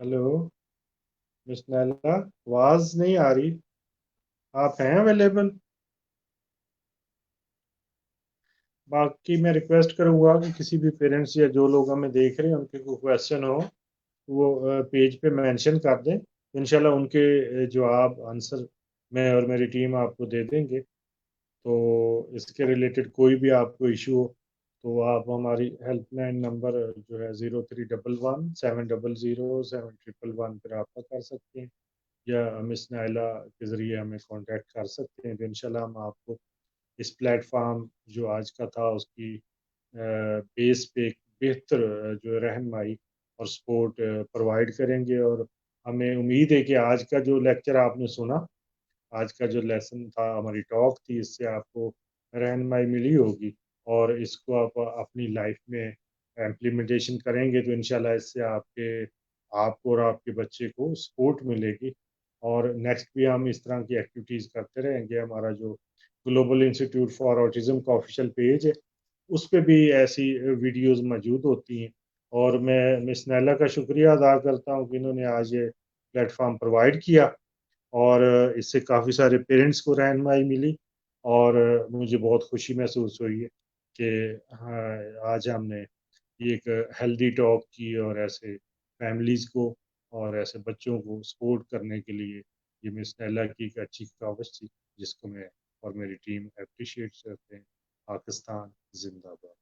हेलो मिस नैला, आवाज नहीं आ रही। आप हैं अवेलेबल? बाकी मैं रिक्वेस्ट करूंगा कि किसी भी पेरेंट्स या जो लोग हमें देख रहे हैं उनके कोई क्वेश्चन हो वो पेज पे मेंशन कर दें। इंशाल्लाह उनके जवाब आंसर मैं और मेरी टीम आपको दे देंगे। तो इसके रिलेटेड कोई भी आपको इशू हो तो आप हमारी हेल्पलाइन नंबर जो है 0311 700 711 पर रब्ता कर सकते हैं, या मिस नाइला के ज़रिए हमें कांटेक्ट कर सकते हैं। तो इंशाल्लाह हम आपको इस प्लेटफॉर्म जो आज का था उसकी बेस पे एक बेहतर जो रहनुमाई और सपोर्ट प्रोवाइड करेंगे। और हमें उम्मीद है कि आज का जो लेक्चर आपने सुना, आज का जो लेसन था, हमारी टॉक थी, इससे आपको रहनुमाई मिली होगी और इसको आप अपनी लाइफ में इम्प्लीमेंटेशन करेंगे तो इंशाल्लाह इससे आपको और आपके बच्चे को सपोर्ट मिलेगी। और नेक्स्ट भी हम इस तरह की एक्टिविटीज़ करते रहेंगे। हमारा जो ग्लोबल इंस्टीट्यूट फॉर ऑटिज्म का ऑफिशियल पेज है उस पे भी ऐसी वीडियोस मौजूद होती हैं। और मैं मिस नैला का शुक्रिया अदा करता हूँ कि इन्होंने आज ये प्लेटफॉर्म प्रोवाइड किया और इससे काफ़ी सारे पेरेंट्स को रहनुमाई मिली। और मुझे बहुत खुशी महसूस हुई है कि हाँ, आज हमने ये एक हेल्दी टॉक की और ऐसे फैमिलीज़ को और ऐसे बच्चों को सपोर्ट करने के लिए ये मिस नैला की एक अच्छी कावश थी, जिसको मैं और मेरी टीम अप्रिशिएट करते हैं। पाकिस्तान जिंदाबाद।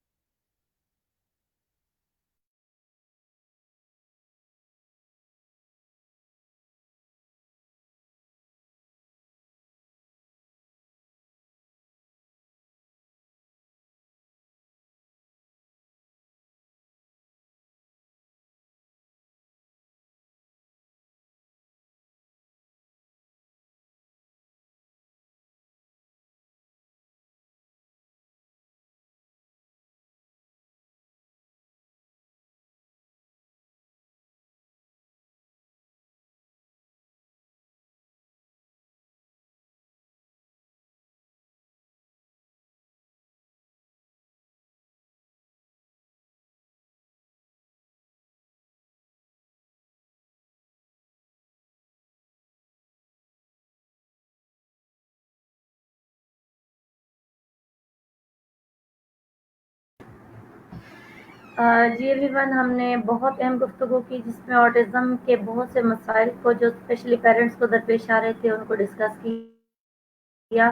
जी एवरीवन, हमने बहुत अहम गुफ्तगू की जिसमें ऑटिज़्म के बहुत से मसाइल को जो स्पेशली पेरेंट्स को दरपेश आ रहे थे उनको डिस्कस किया।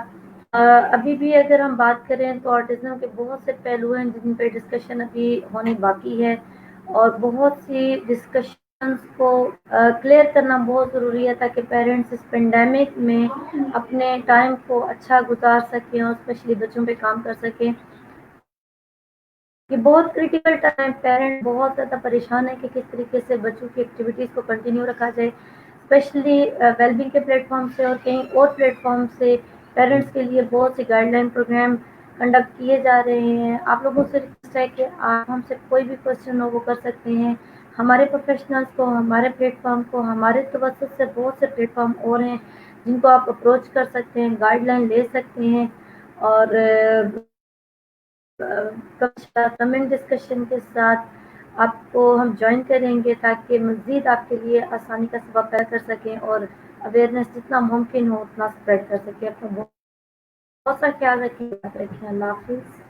अभी भी अगर हम बात करें तो ऑटिज़्म के बहुत से पहलू हैं जिन पे डिस्कशन अभी होनी बाकी है और बहुत सी डिस्कशंस को क्लियर करना बहुत ज़रूरी है ताकि पेरेंट्स इस पेंडेमिक में अपने टाइम को अच्छा गुजार सकें और स्पेशली बच्चों पे काम कर सकें। ये बहुत क्रिटिकल टाइम, पेरेंट बहुत ज़्यादा परेशान है कि किस तरीके से बच्चों की एक्टिविटीज़ को कंटिन्यू रखा जाए, स्पेशली वेलबींग के प्लेटफॉर्म से और कहीं और प्लेटफॉर्म से पेरेंट्स के लिए बहुत से गाइडलाइन प्रोग्राम कंडक्ट किए जा रहे हैं। आप लोगों से रिक्वेस्ट है कि आप हमसे कोई भी क्वेश्चन हो वो कर सकते हैं। हमारे प्रोफेशनल्स को, हमारे प्लेटफॉर्म को, हमारे तवज्जुह से बहुत से प्लेटफॉर्म और हैं जिनको आप अप्रोच कर सकते हैं, गाइडलाइन ले सकते हैं और कमेंट डिस्कशन के साथ आपको हम ज्वाइन करेंगे ताकि मज़ीद आपके लिए आसानी का सबब पैदा कर सकें और अवेयरनेस जितना मुमकिन हो उतना स्प्रेड कर सकें। अपना बहुत सा ख्याल रखें, याद रखें। अल्लाह हाफिज़।